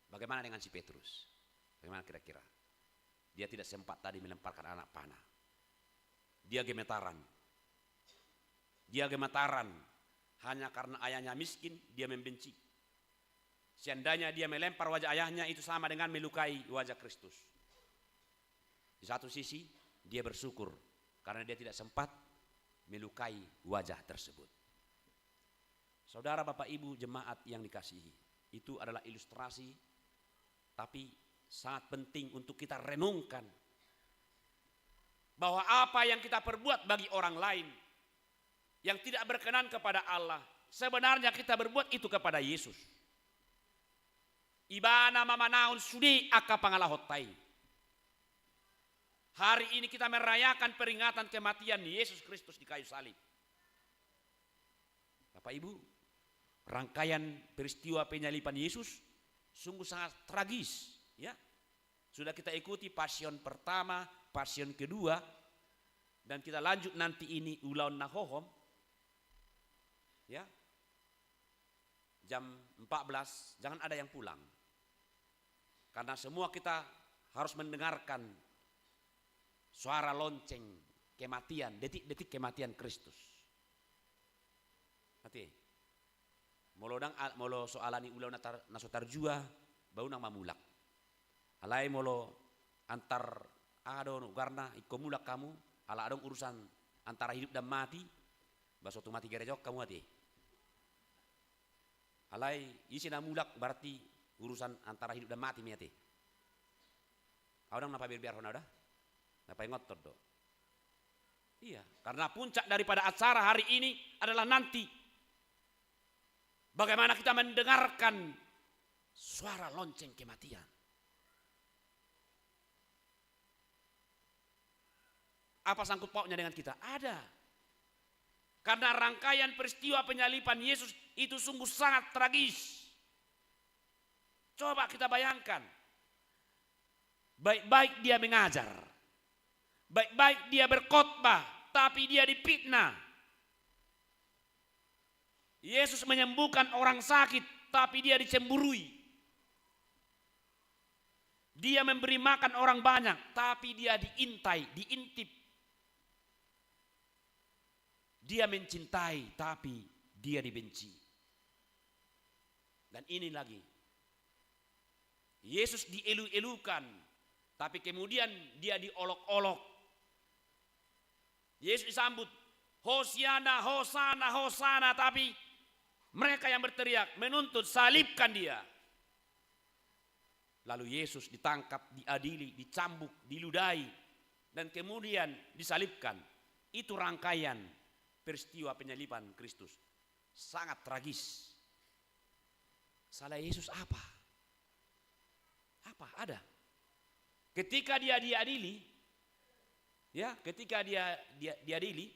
Bagaimana dengan si Petrus? Bagaimana kira-kira? Dia tidak sempat tadi melemparkan anak panah. Dia gemetaran. Dia gemetaran hanya karena ayahnya miskin, dia membenci. Seandainya dia melempar wajah ayahnya, itu sama dengan melukai wajah Kristus. Di satu sisi dia bersyukur karena dia tidak sempat melukai wajah tersebut. Saudara, Bapak, Ibu, jemaat yang dikasihi, itu adalah ilustrasi, tapi sangat penting untuk kita renungkan bahwa apa yang kita perbuat bagi orang lain yang tidak berkenan kepada Allah, sebenarnya kita berbuat itu kepada Yesus. Ibana mamanaun sudi aka pangalahotai. Hari ini kita merayakan peringatan kematian Yesus Kristus di kayu salib. Bapak Ibu, rangkaian peristiwa penyaliban Yesus sungguh sangat tragis, ya. Sudah kita ikuti pasion pertama, pasion kedua, dan kita lanjut nanti ini ulaun nahohom, ya. Jam 14 jangan ada yang pulang, karena semua kita harus mendengarkan suara lonceng kematian, detik-detik kematian Kristus. Nanti molo soalani ulau nasotar jua bau nang mamulak. Alai molo antar adon karena ikomulak kamu ala adong urusan antara hidup dan mati, baso tu mati gerejok kamu hati. Alai isi namulak berarti urusan antara hidup dan mati miati. Adong napa biar hona dah? Napa ngotot do? Iya, karena puncak daripada acara hari ini adalah nanti bagaimana kita mendengarkan suara lonceng kematian. Apa sangkut pautnya dengan kita? Ada. Karena rangkaian peristiwa penyaliban Yesus itu sungguh sangat tragis. Coba kita bayangkan. Baik-baik dia mengajar. Baik-baik dia berkhotbah, tapi dia difitnah. Yesus menyembuhkan orang sakit, tapi dia dicemburui. Dia memberi makan orang banyak, tapi dia diintai, diintip. Dia mencintai, tapi dia dibenci. Dan ini lagi, Yesus dielu-elukan, tapi kemudian dia diolok-olok. Yesus disambut, Hosiana, Hosana, Hosana, tapi Mereka yang berteriak menuntut salibkan dia. Lalu Yesus ditangkap, diadili, dicambuk, diludahi, dan kemudian disalibkan. Itu rangkaian peristiwa penyaliban Kristus. Sangat tragis. Salah Yesus apa? Apa? Ada. Ketika dia diadili, diadili,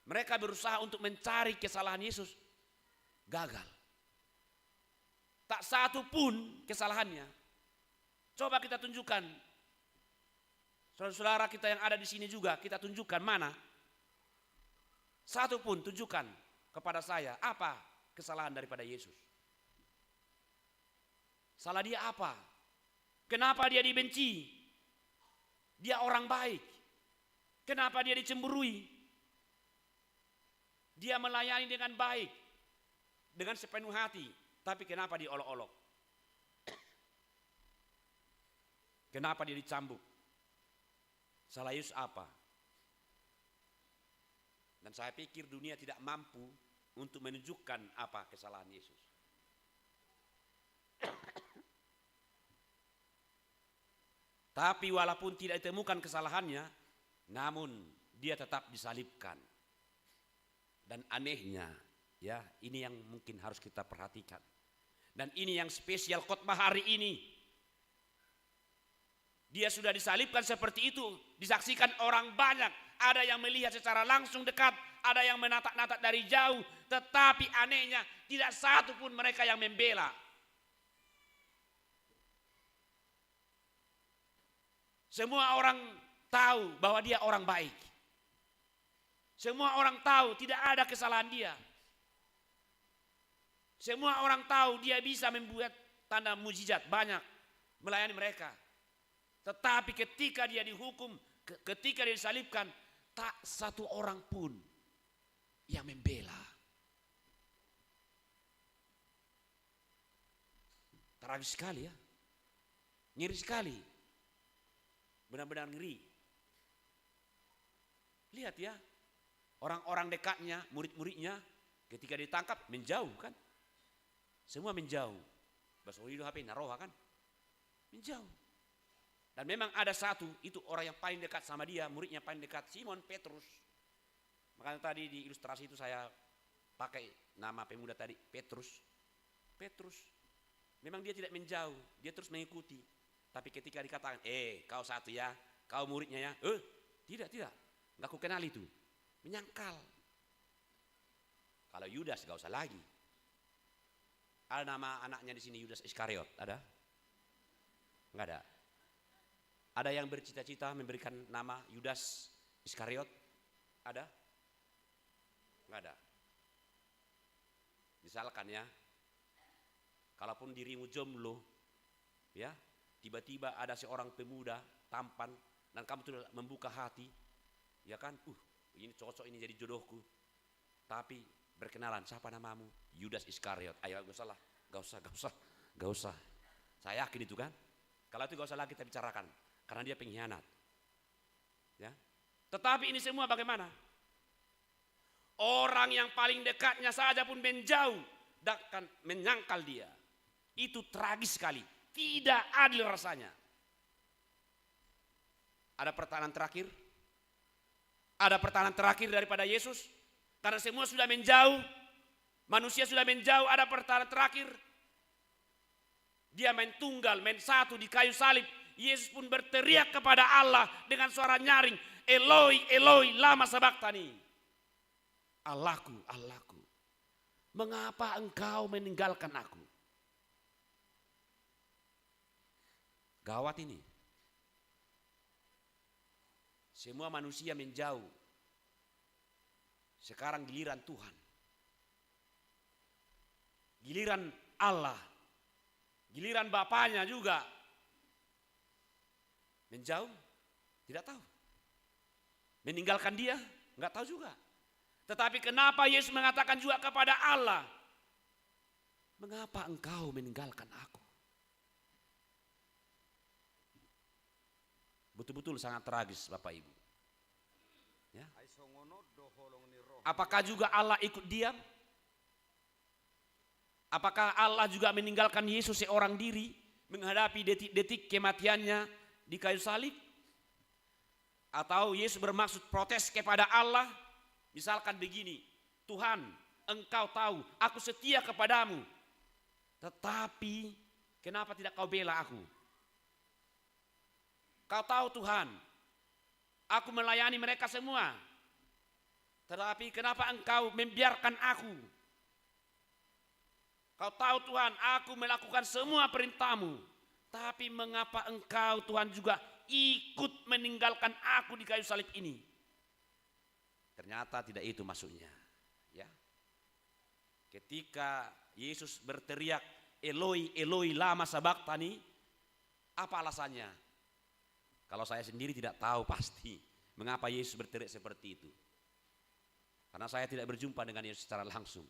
mereka berusaha untuk mencari kesalahan Yesus. Gagal. Tak satu pun kesalahannya. Coba kita tunjukkan. Saudara-saudara kita yang ada di sini juga, kita tunjukkan mana. Satu pun tunjukkan kepada saya apa kesalahan daripada Yesus. Salah dia apa? Kenapa dia dibenci? Dia orang baik. Kenapa dia dicemburui? Dia melayani dengan baik, dengan sepenuh hati, tapi kenapa diolok-olok? Kenapa dia dicambuk? Salah Yesus apa? Dan saya pikir dunia tidak mampu untuk menunjukkan apa kesalahan Yesus. Tapi walaupun tidak ditemukan kesalahannya, namun dia tetap disalibkan. Dan anehnya, ya, ini yang mungkin harus kita perhatikan. Dan ini yang spesial khotbah hari ini. Dia sudah disalibkan seperti itu, disaksikan orang banyak. Ada yang melihat secara langsung dekat, ada yang menatap-natap dari jauh. Tetapi anehnya, tidak satu pun mereka yang membela. Semua orang tahu bahwa dia orang baik. Semua orang tahu tidak ada kesalahan dia. Semua orang tahu dia bisa membuat tanda mujizat banyak, melayani mereka. Tetapi ketika dia dihukum, ketika dia disalibkan, tak satu orang pun yang membela. Tragis sekali ya. Ngeri sekali. Benar-benar ngeri. Lihat ya. Orang-orang dekatnya, murid-muridnya, ketika ditangkap menjauh kan. Semua menjauh. Bahasa Ulido HP naroha kan. Menjauh. Dan memang ada satu, itu orang yang paling dekat sama dia, muridnya paling dekat, Simon Petrus. Makanya tadi di ilustrasi itu saya pakai nama pemuda tadi, Petrus. Petrus. Memang dia tidak menjauh, dia terus mengikuti. Tapi ketika dikatakan, kau satu ya, kau muridnya ya. Tidak. Enggak aku kenal itu. Menyangkal. Kalau Yudas gak usah lagi. Ada nama anaknya di sini Yudas Iskariot, ada? Enggak ada. Ada yang bercita-cita memberikan nama Yudas Iskariot? Ada? Enggak ada. Misalkan ya, kalaupun dirimu jomblo, ya, tiba-tiba ada seorang pemuda tampan dan kamu sudah membuka hati, ya kan? Ini cocok, ini jadi jodohku. Tapi berkenalan, siapa namamu? Yudas Iskariot. Ayo gak usah. Saya yakin itu kan. Kalau itu gak usah lagi kita bicarakan, karena dia pengkhianat. Ya. Tetapi ini semua bagaimana? Orang yang paling dekatnya saja pun menjauh dan menyangkal dia. Itu tragis sekali. Tidak adil rasanya. Ada pertanyaan terakhir? Ada pertanyaan terakhir daripada Yesus. Karena semua sudah menjauh. Manusia sudah menjauh. Ada pertanyaan terakhir. Dia main tunggal, main satu di kayu salib. Yesus pun berteriak kepada Allah dengan suara nyaring. Eloi, Eloi, lama sabachthani. Allahku, Allahku. Mengapa engkau meninggalkan aku? Gawat ini. Semua manusia menjauh. Sekarang giliran Tuhan. Giliran Allah. Giliran Bapaknya juga. Menjauh, tidak tahu. Meninggalkan dia, enggak tahu juga. Tetapi kenapa Yesus mengatakan juga kepada Allah, mengapa engkau meninggalkan aku? Betul-betul sangat tragis Bapak Ibu. Ya. Apakah juga Allah ikut diam? Apakah Allah juga meninggalkan Yesus seorang diri menghadapi detik-detik kematiannya di kayu salib? Atau Yesus bermaksud protes kepada Allah? Misalkan begini, Tuhan, Engkau tahu aku setia kepadamu, tetapi kenapa tidak kau bela aku? Kau tahu Tuhan, aku melayani mereka semua, tetapi kenapa Engkau membiarkan aku? Kau tahu Tuhan, aku melakukan semua perintah-Mu, tapi mengapa Engkau Tuhan juga ikut meninggalkan aku di kayu salib ini? Ternyata tidak itu maksudnya. Ya. Ketika Yesus berteriak, Eloi, Eloi, lama sabachthani, apa alasannya? Kalau saya sendiri tidak tahu pasti mengapa Yesus berteriak seperti itu. Karena saya tidak berjumpa dengan Yesus secara langsung.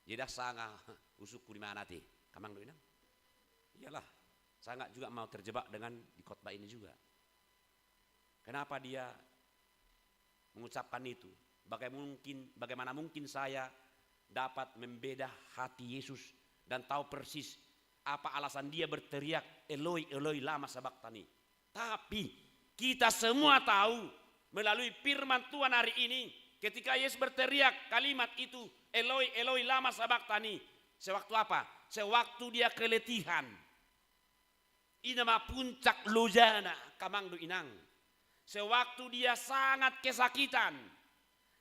Jadi sangat usukku di mana ti, kamang doina. Iyalah, saya nggak juga mau terjebak dengan di khotbah ini juga. Kenapa dia mengucapkan itu? Bagaimana mungkin saya dapat membeda hati Yesus dan tahu persis apa alasan dia berteriak Eloi, Eloi, lama sabachthani. Tapi kita semua tahu melalui firman Tuhan hari ini, ketika Yesus berteriak kalimat itu, Eloi, Eloi, lama sabachthani, sewaktu apa? Sewaktu dia keletihan. Ini nama puncak lojana kamangdo inang. Sewaktu dia sangat kesakitan.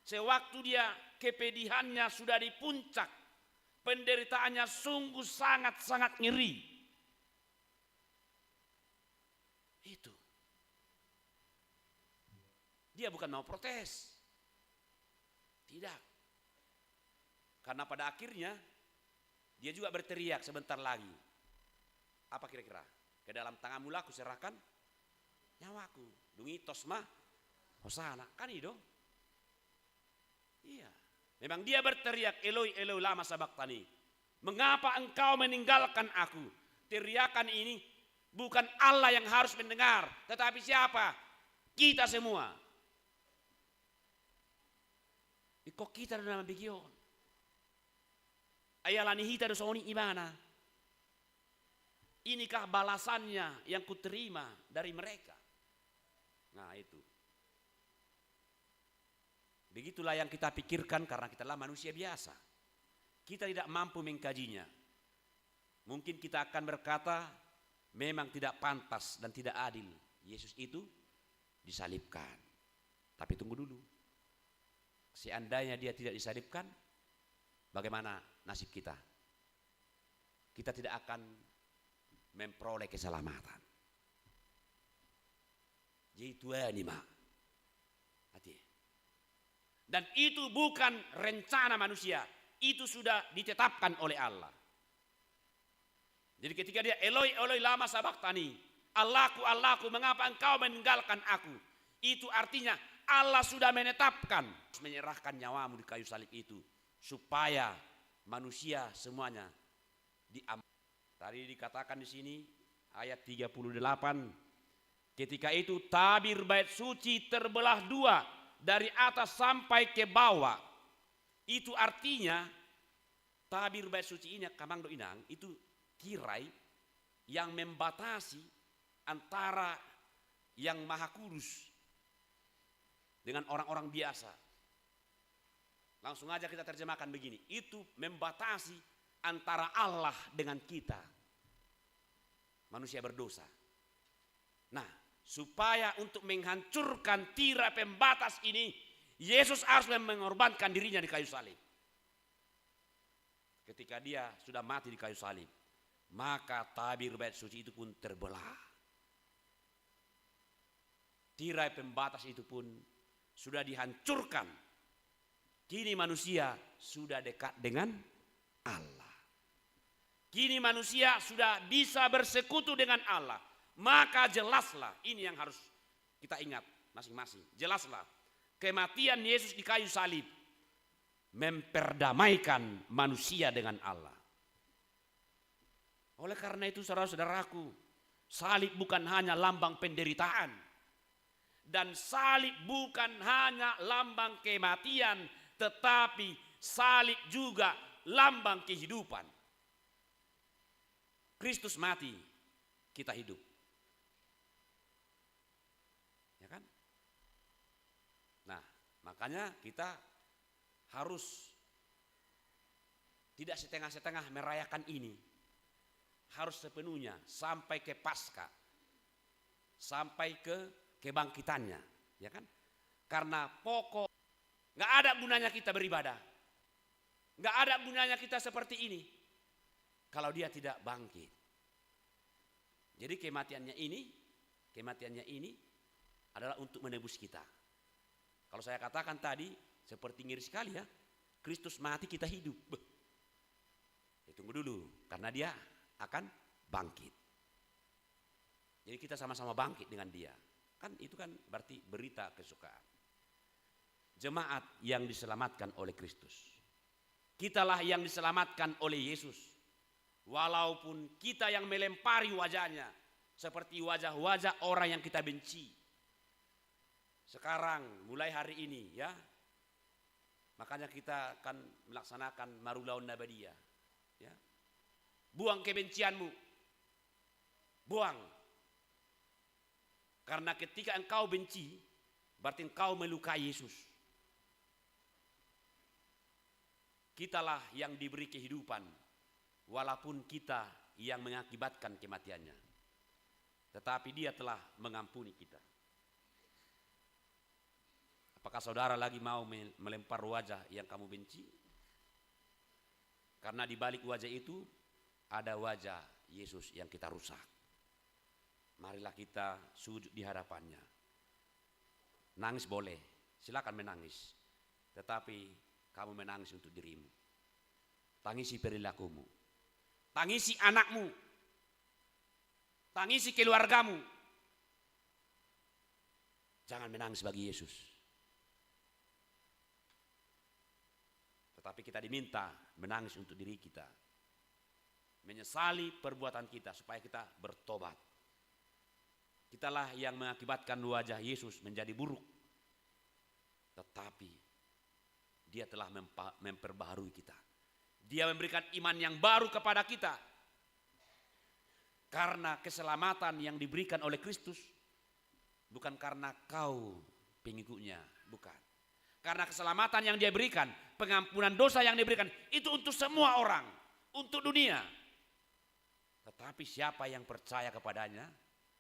Sewaktu dia kepedihannya sudah di puncak. Penderitaannya sungguh sangat-sangat ngeri. Itu. Dia bukan mau protes. Tidak. Karena pada akhirnya dia juga berteriak sebentar lagi. Apa kira-kira? Ke dalam tanganmu lah aku serahkan nyawaku. Dungi tosma hosana. Kan itu dong. Iya. Memang dia berteriak Eloi, Eloi, lama sabachthani. Mengapa engkau meninggalkan aku? Teriakan ini bukan Allah yang harus mendengar, tetapi siapa? Kita semua. Kok kita dalam bigion? Ayalani hita do soni imana. Inikah balasannya yang kuterima dari mereka? Nah itu. Begitulah yang kita pikirkan karena kita adalah manusia biasa. Kita tidak mampu mengkajinya. Mungkin kita akan berkata, memang tidak pantas dan tidak adil Yesus itu disalibkan. Tapi tunggu dulu. Seandainya dia tidak disalibkan, bagaimana nasib kita? Kita tidak akan memperoleh keselamatan. Jadi Tuhan ini hati. Dan itu bukan rencana manusia, itu sudah ditetapkan oleh Allah. Jadi ketika dia Eloi, Eloi, lama sabachthani, Allahku, Allahku, mengapa engkau meninggalkan aku? Itu artinya Allah sudah menetapkan menyerahkan nyawamu di kayu salib itu supaya manusia semuanya diampuni. Tadi dikatakan di sini ayat 38, ketika itu tabir bait suci terbelah dua dari atas sampai ke bawah. Itu artinya tabir bait suci ini kamangdo inang itu tirai yang membatasi antara yang maha kudus dengan orang-orang biasa. Langsung aja kita terjemahkan begini, itu membatasi antara Allah dengan kita, manusia berdosa. Nah, supaya untuk menghancurkan tirai pembatas ini, Yesus harus mengorbankan dirinya di kayu salib. Ketika dia sudah mati di kayu salib, maka tabir bait suci itu pun terbelah. Tirai pembatas itu pun sudah dihancurkan. Kini manusia sudah dekat dengan Allah. Kini manusia sudah bisa bersekutu dengan Allah. Maka jelaslah, ini yang harus kita ingat masing-masing. Jelaslah, kematian Yesus di kayu salib memperdamaikan manusia dengan Allah. Oleh karena itu saudara-saudaraku, salib bukan hanya lambang penderitaan. Dan salib bukan hanya lambang kematian, tetapi salib juga lambang kehidupan. Kristus mati, kita hidup. Ya kan? Nah, makanya kita harus tidak setengah-setengah merayakan ini. Harus sepenuhnya sampai ke Paskah. Sampai ke kebangkitannya, ya kan? Karena pokok nggak ada gunanya kita beribadah. Nggak ada gunanya kita seperti ini kalau dia tidak bangkit. Jadi kematiannya ini adalah untuk menebus kita. Kalau saya katakan tadi seperti ngiri sekali ya, Kristus mati kita hidup. Ya, tunggu dulu, karena dia akan bangkit. Jadi kita sama-sama bangkit dengan dia. Kan itu kan berarti berita kesukaan. Jemaat yang diselamatkan oleh Kristus. Kitalah yang diselamatkan oleh Yesus. Walaupun kita yang melempari wajahnya seperti wajah-wajah orang yang kita benci. Sekarang mulai hari ini ya. Makanya kita akan melaksanakan Marulaun Nabadiyah. Ya. Buang kebencianmu. Buang. Karena ketika engkau benci, berarti engkau melukai Yesus. Kitalah yang diberi kehidupan, walaupun kita yang mengakibatkan kematiannya. Tetapi dia telah mengampuni kita. Apakah saudara lagi mau melempar wajah yang kamu benci? Karena di balik wajah itu ada wajah Yesus yang kita rusak. Marilah kita sujud di hadapannya. Nangis boleh, silakan menangis. Tetapi kamu menangis untuk dirimu. Tangisi perilakumu. Tangisi anakmu. Tangisi keluargamu. Jangan menangis bagi Yesus. Tetapi kita diminta menangis untuk diri kita. Menyesali perbuatan kita supaya kita bertobat. Kitalah yang mengakibatkan wajah Yesus menjadi buruk. Tetapi dia telah memperbaharui kita. Dia memberikan iman yang baru kepada kita. Karena keselamatan yang diberikan oleh Kristus bukan karena kau pengikutnya, bukan. Karena keselamatan yang dia berikan, pengampunan dosa yang diberikan itu untuk semua orang, untuk dunia. Tetapi siapa yang percaya kepadanya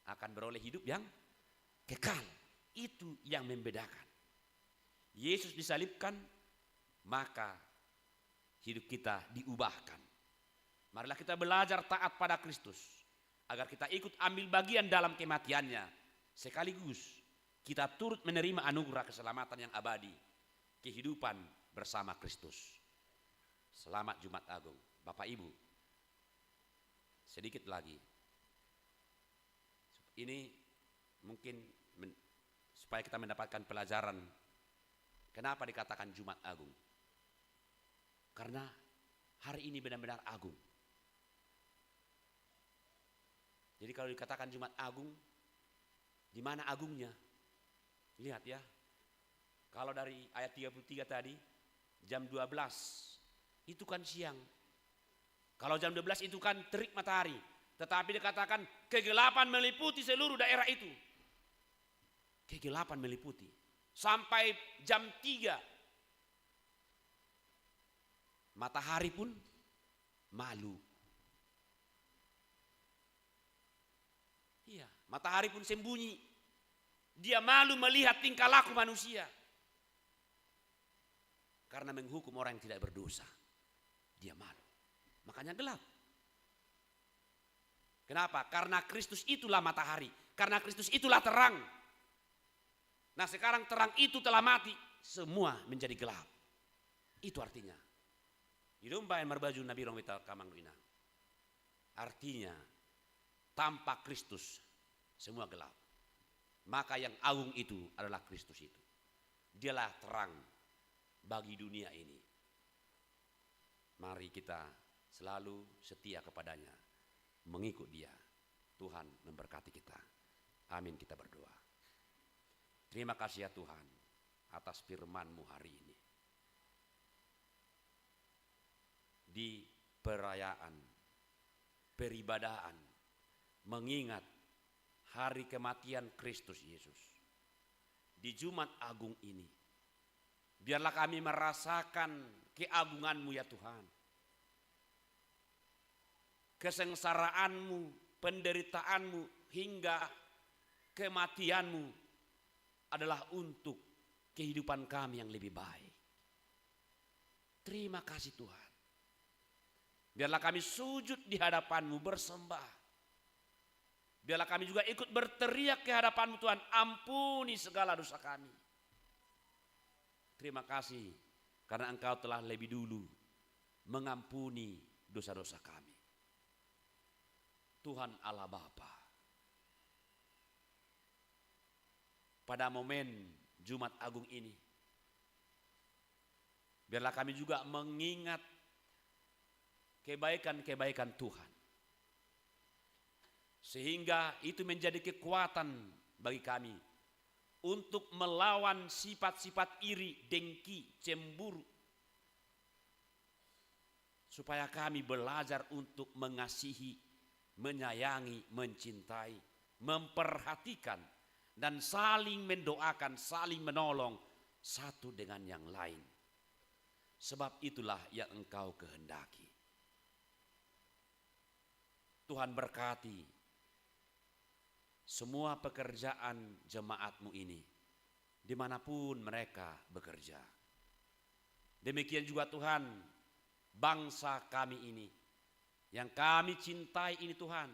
akan beroleh hidup yang kekal. Itu yang membedakan. Yesus disalibkan, maka hidup kita diubahkan. Marilah kita belajar taat pada Kristus, agar kita ikut ambil bagian dalam kematiannya. Sekaligus kita turut menerima anugerah keselamatan yang abadi, kehidupan bersama Kristus. Selamat Jumat Agung. Bapak Ibu, sedikit lagi. Ini mungkin supaya kita mendapatkan pelajaran kenapa dikatakan Jumat Agung. Karena hari ini benar-benar agung. Jadi kalau dikatakan Jumat Agung, di mana agungnya? Lihat ya. Kalau dari ayat 33 tadi, jam 12, itu kan siang. Kalau jam 12 itu kan terik matahari. Tetapi dikatakan kegelapan meliputi seluruh daerah itu. Kegelapan meliputi. Sampai jam 3. Matahari pun malu. Iya, matahari pun sembunyi. Dia malu melihat tingkah laku manusia. Karena menghukum orang yang tidak berdosa. Dia malu. Makanya gelap. Kenapa? Karena Kristus itulah matahari. Karena Kristus itulah terang. Nah sekarang terang itu telah mati. Semua menjadi gelap. Itu artinya. Hidumbayan marbaju Nabi Rong Vital Kamang Duina. Artinya tanpa Kristus semua gelap. Maka yang agung itu adalah Kristus itu. Dialah terang bagi dunia ini. Mari kita selalu setia kepadanya, mengikut dia. Tuhan memberkati kita. Amin, kita berdoa. Terima kasih ya Tuhan atas firman-Mu hari ini. di perayaan, peribadahan, mengingat hari kematian Kristus Yesus. Di Jumat Agung ini, biarlah kami merasakan keagungan-Mu ya Tuhan. Kesengsaraan-Mu, penderitaan-Mu, hingga kematian-Mu adalah untuk kehidupan kami yang lebih baik. Terima kasih Tuhan. Biarlah kami sujud di hadapan-Mu bersembah. Biarlah kami juga ikut berteriak ke hadapan-Mu Tuhan, ampuni segala dosa kami. Terima kasih karena Engkau telah lebih dulu mengampuni dosa-dosa kami. Tuhan Allah Bapa, pada momen Jumat Agung ini, biarlah kami juga mengingat kebaikan-kebaikan Tuhan. Sehingga itu menjadi kekuatan bagi kami untuk melawan sifat-sifat iri, dengki, cemburu. Supaya kami belajar untuk mengasihi, menyayangi, mencintai, memperhatikan, dan saling mendoakan, saling menolong satu dengan yang lain. Sebab itulah yang Engkau kehendaki. Tuhan berkati semua pekerjaan jemaat-Mu ini, dimanapun mereka bekerja. Demikian juga Tuhan, bangsa kami ini, yang kami cintai ini Tuhan,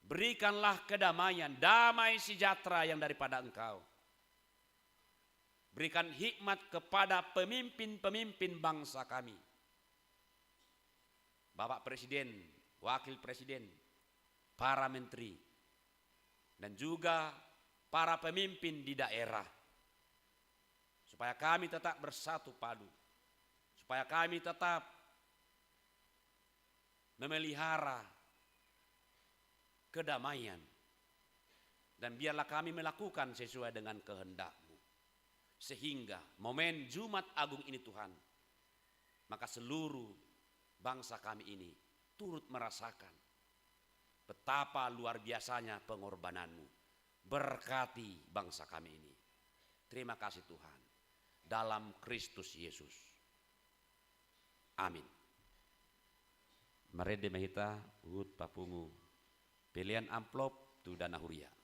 berikanlah kedamaian, damai sejahtera yang daripada Engkau. Berikan hikmat kepada pemimpin-pemimpin bangsa kami. Bapak Presiden, Wakil Presiden, para menteri, dan juga para pemimpin di daerah. Supaya kami tetap bersatu padu. Supaya kami tetap memelihara kedamaian, dan biarlah kami melakukan sesuai dengan kehendak-Mu, sehingga momen Jumat Agung ini Tuhan, maka seluruh bangsa kami ini turut merasakan betapa luar biasanya pengorbanan-Mu. Berkati bangsa kami ini. Terima kasih Tuhan, dalam Kristus Yesus, amin. Marede mahita ut papungu pilihan amplop tu dana huria.
Bila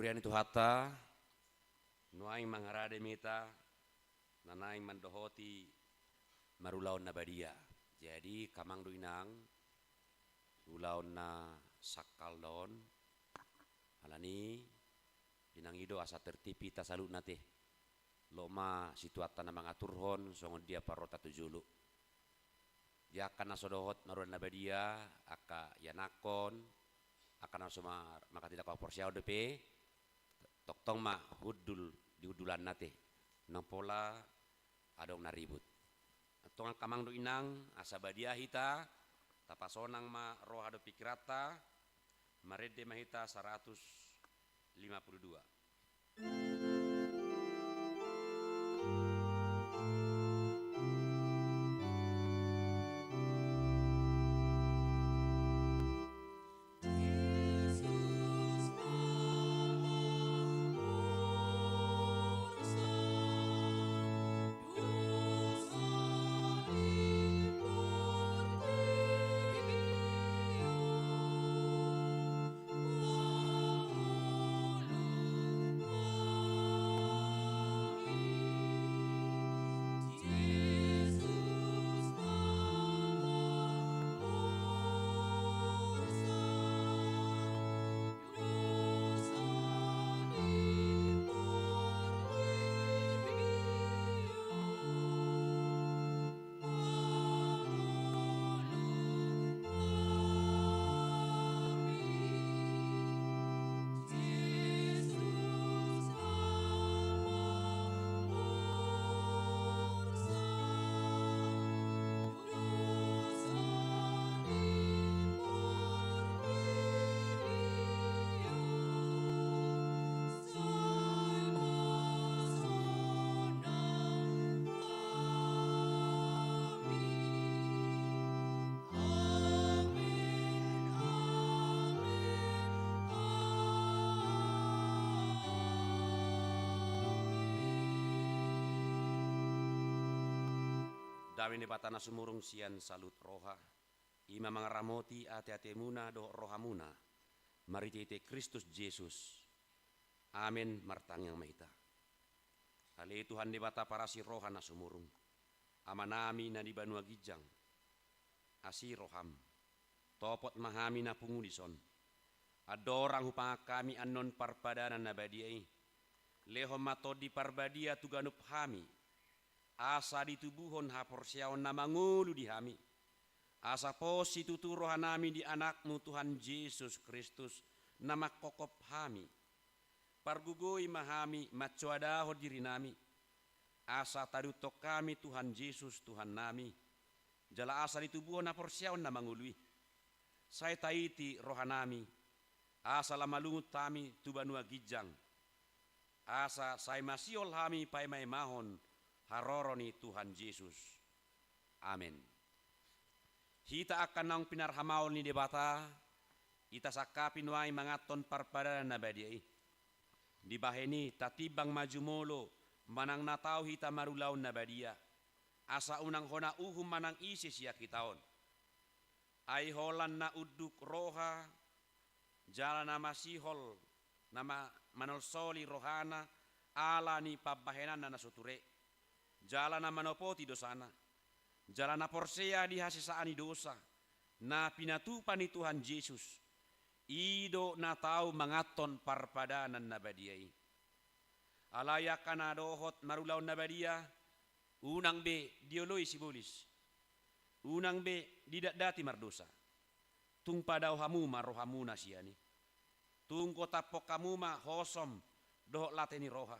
Turian itu hata, nuaing mangarade mita, nanaing mandohoti marulaon na badia. Jadi kamang duinang, ulaon na sakal don, alani, inang ido asa tertipi tasalut nate. Loma situata na mangaturhon, songon dia parota tujulu. Dia akan nasodohot maruan na badia, aka yanakon, akan nasoma maka tidak kau porsiao depe, toktong ma hudul di hudulan nate nang pola adong naribut tongang kamang do inang asa badia hita tapasonang ma roha do pikirata marede mahita 152. Dami ni batana sumurung sian salut roha, ima mangaramoti ate-ate muna do rohamuna, maritite Kristus Yesus. Amin martangyang maita. Ali Tuhan di bata para si roha na sumurung, amanami na di banua gijang, asi roham, topot mahami na pungudison, adorang hupang kami anon parpadanan na badiai, leho mato di parbadia tuganup hami, asa ditubuhon haporsiaon na mangulu di hami. Asa posi tuturo hanami di anakmu Tuhan Yesus Kristus na makokop hami. Pargugoy mahami matsuadaho diri nami. Asa tadutok kami Tuhan Yesus Tuhan nami. Jala asa ditubuhon haporsiaon na mangului. Say taiti rohanami. Asa lamalungut tami tubanua gijang. Asa say masiol hami pay may mahon haroroni Tuhan Yesus. Amin. Hita akan nang pinarhamaol ni debata, ita sakapin wai mangaton parpadanan na badiai. Di baheni tatibang majumolo, manang natau hita marulaw na badia. Asa unang hona uhum manang isis ya kitaon. Ay holan na uduk roha, jala na masihol, nama manolsoli rohana, ala ni pabahenan na nasuture. Jalan na manopoti dosana, jalan na porsea di hasisaani dosa, na pinatupan ni Tuhan Yesus, ido na tau mangaton parpadanan na badiai. Alaya kana dohot marulaw na badia, unang be dioloy sibulis, unang be didak dati mardosa, tung padaw hamuma rohamuna siyani, tung kotapok kamuma hosom dohot lateni roha.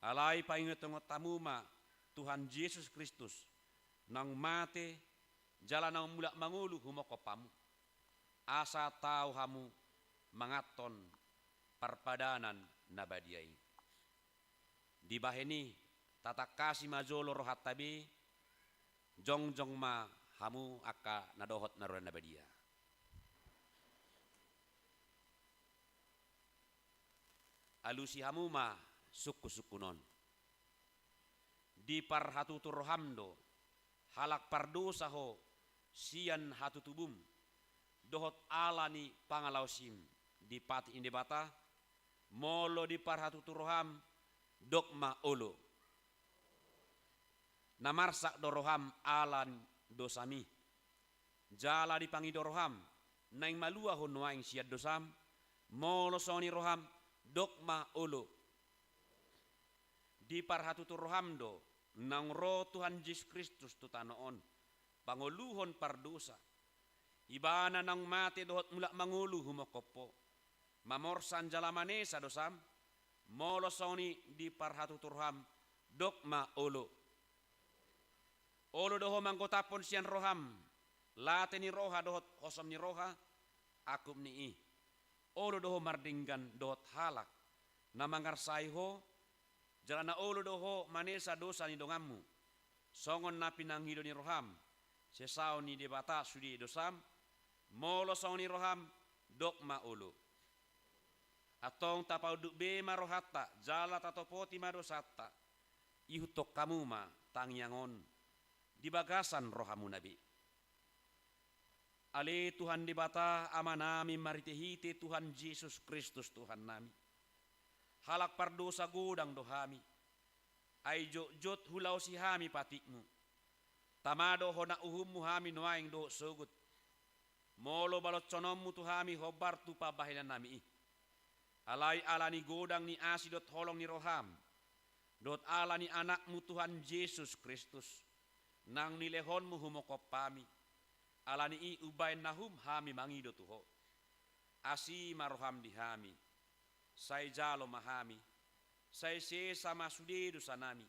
Alay paingetongot tamuma Tuhan Yesus Kristus nang mate jalan nang mulak mangulu humokopamu. Asa tau hamu mangaton parpadanan nabadiai. Di baheni tata kasih majolo rohat tabi jong ma hamu aka nadohot naruan nabadia. Alusi hamu ma suku-sukunon. Di par hatutur hamdo, halak pardosa ho, sian hatutubum, dohot alani pangalausim, di pati inde bata, molo di parhatu turoham dokma olo. Namarsak doroham alan dosami. Jala dipangi doroham naing malua honoaing siad dosam molo soni roham dokma olo. Di parhatu turoham do nang roh Tuhan Yesus Kristus tu tanoon panguluhon pardosa. Ibana nang mati dohot mulak mangulu humokopo. Mamorsan jalamane sa dosam molo soni di parhatu turoham dokma olo. Olo doho mangkotapon sian roham, late ni roha dohot hosom ni roha, akum ni i. Olo doho mardinggan dohot halak, namangar saiho, jalana olo doho manesa dosa ni dongamu. Songon na pinanghido ni roham, sesao ni debata sudi dosam, molo saw ni roham, dokma olo. Atong tapau duk bema rohata, jala tatopoti madosata, ihutok kamuma tangyangon. Di bagasan rohamu nabi. Ale Tuhan di bata ama nami maritihiti Tuhan Yesus Kristus Tuhan nami. Halak pardosa godang dohami. Ay jot hulau si hami patikmu. Tamado hona uhummu hami noaing do sugut. Molo balot conommu tuhami hobar tu pabahinan nami. Alai alani godang ni asidot holong ni roham. Dot alani anakmu Tuhan Yesus Kristus. Nang nilehonmu humokop pami alani i ubay nahum hami mangido tuho asi maroham dihami say jalo mahami say se sama sudedu sanami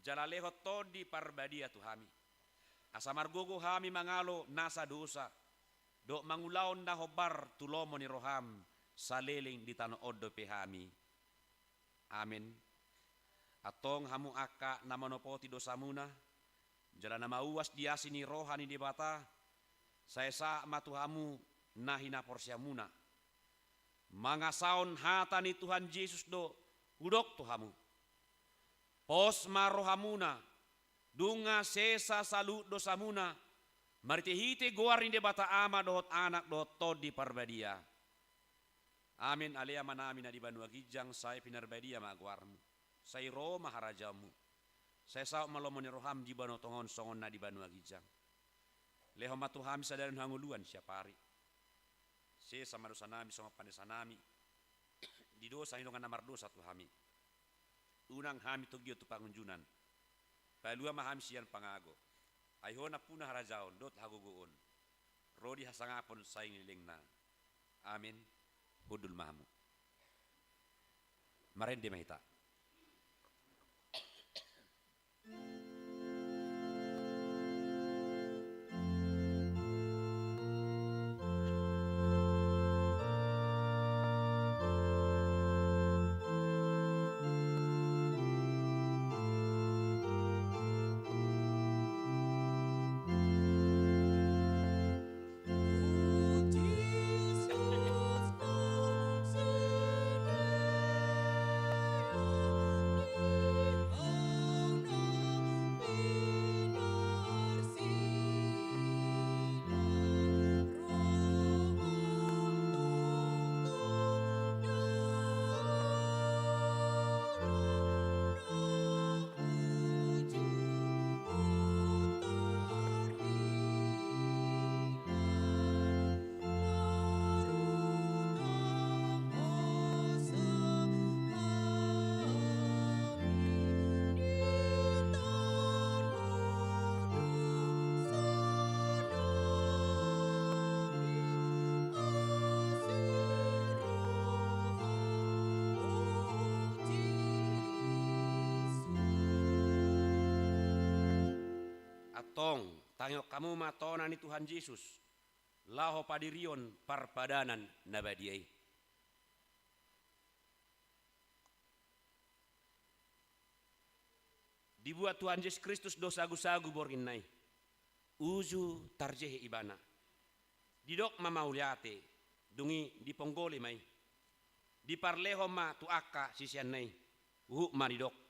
jalaleho todi parbadia tuhami asa margogo hami mangalo nasa dosa do mangulaon na hobar tulomo ni roham saleling di tano odo pehami amin. Atong hamu aka namanopoti dosa muna jalana mauas diasi ni rohani di bata saya sa matuhamu nahina porsiamuna mangasaon hata ni Tuhan Yesus do hudok tuhamu pos marohamuna dunga sesa salu dosamuna maritihite goar ni di bata ama dohot anak dohot tod di parbadia amin alea manami na di Banua Gijang saya pinarbadia maguarmu saya roh maharajamu. Saya sa malomoni roham di bano tongon songon na di Banua Gijang. Leho matuhami sadaran hanguluan siapari. Se sama dosa nami sama pandesa nami. Di dosa indongan namar dosa tuhami. Unang hami tugyo tu pangunjunan. Palua mahami sian pangago. Ayhona puna harajaon dot hagugoon. Rodi hasangapon saing nilingna. Amin. Hudul mahamu. Marende mahita. Atong tangyo kamu matona ni Tuhan Yesus laho padirion parpadanan nabadiai. Dibuat Tuhan Yesus Kristus dosa sagu borin nai. Uzu tarjehe ibana. Didok mamauliate dungi diponggoli mai. Di parleho ma tu aka sisian nai. Ma didok.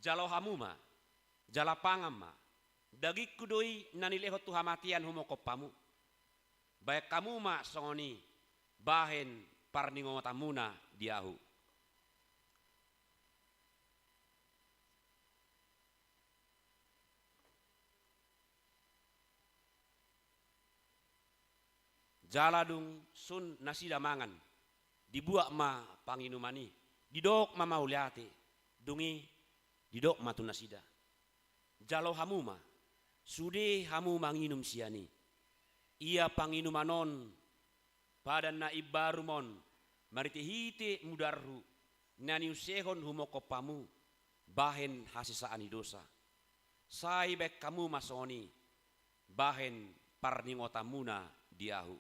Jalo hamuma, jala pangama, dagik kudoi nanileho tu hamatian humokopamu, baik kamu ma songoni bahen parningo tamuna diahu. Jaladung sun nasida mangan dibuat ma panginumani didok ma mauliate dungi didok ma tu nasida jalo hamuma sude hamu manginum siani ia panginumanon pada na ibarumon mariti hite mudarhu nani usehon humokopamu bahen hasisaani dosa sai bek kamu masoni bahen parningotamuna diahu.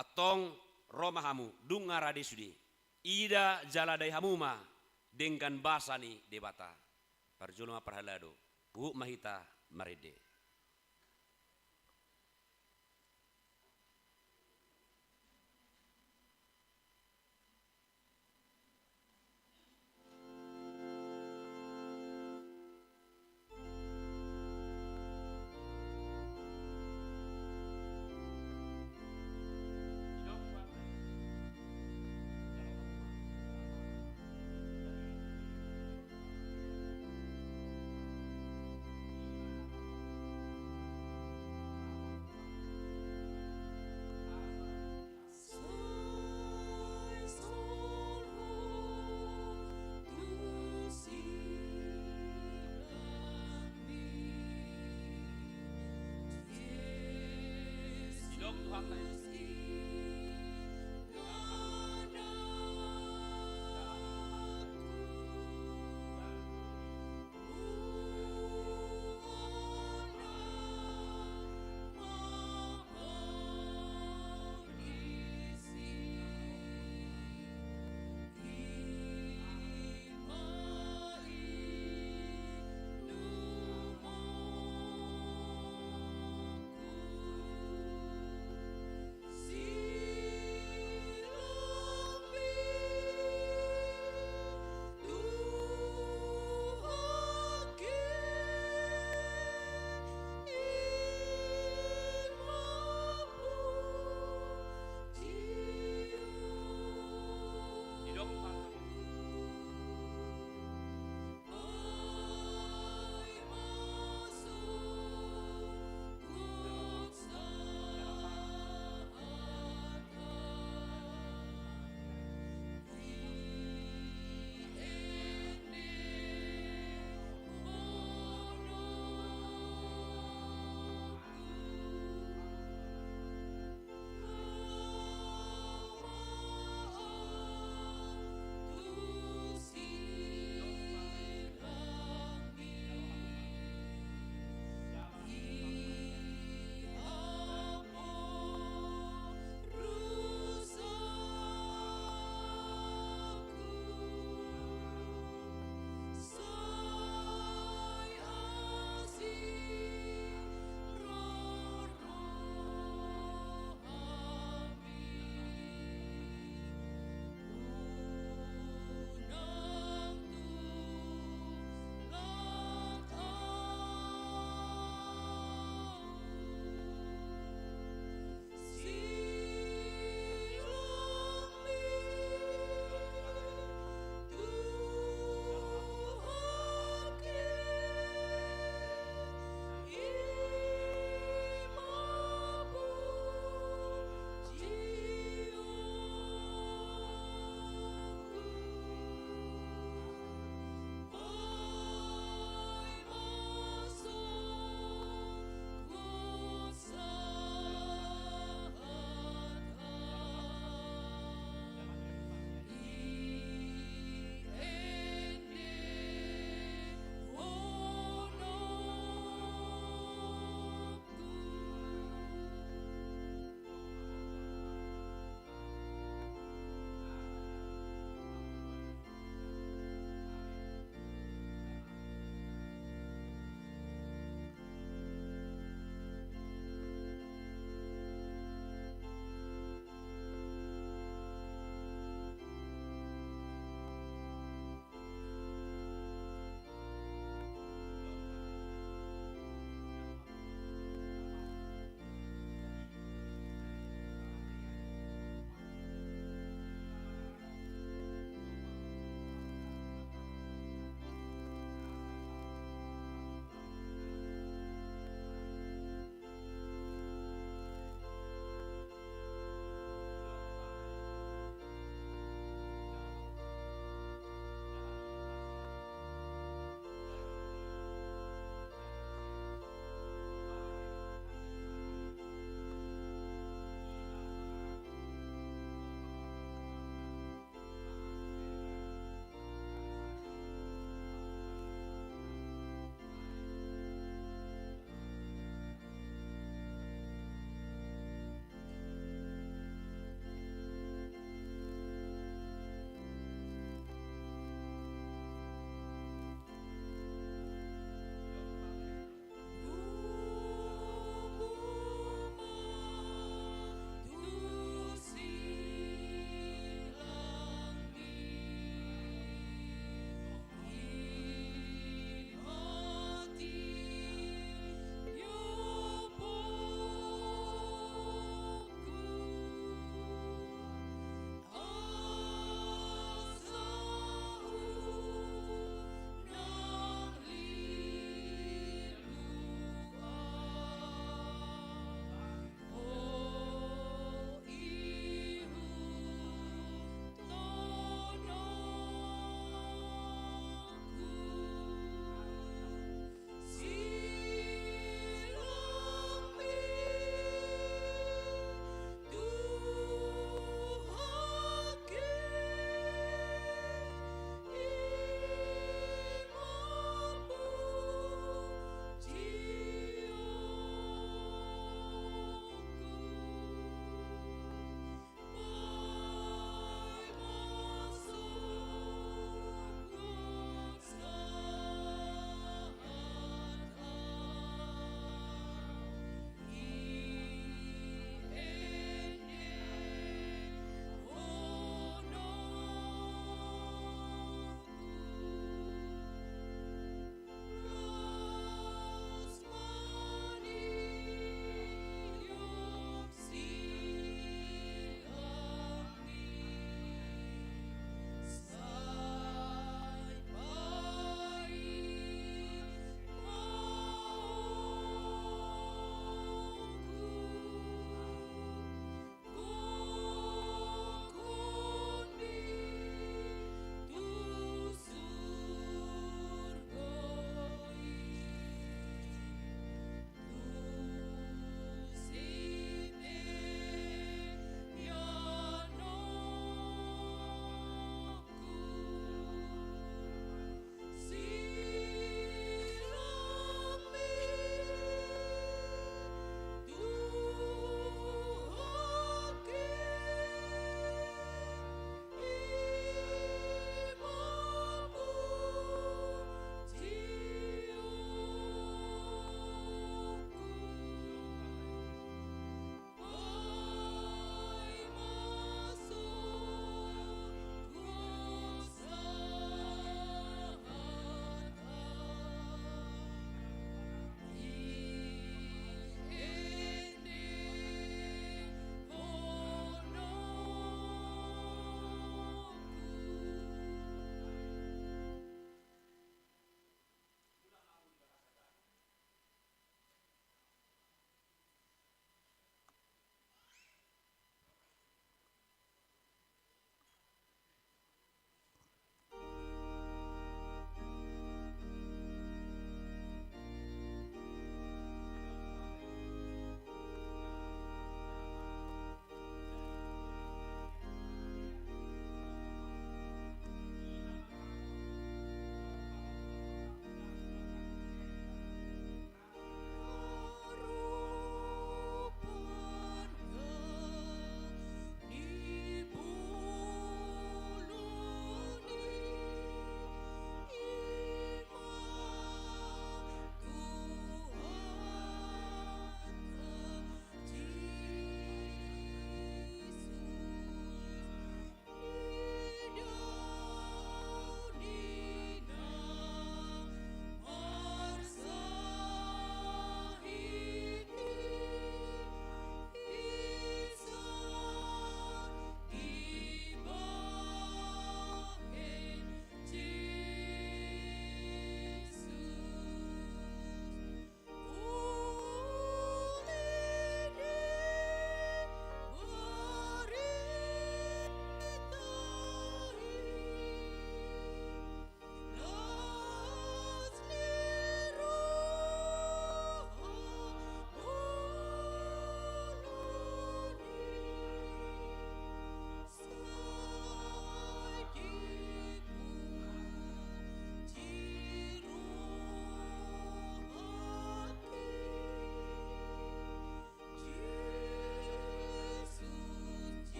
Atong Roma hamu dunga radesudi ida jaladai hamuma dengan basani debata parjulma parhalado bu mahita marede.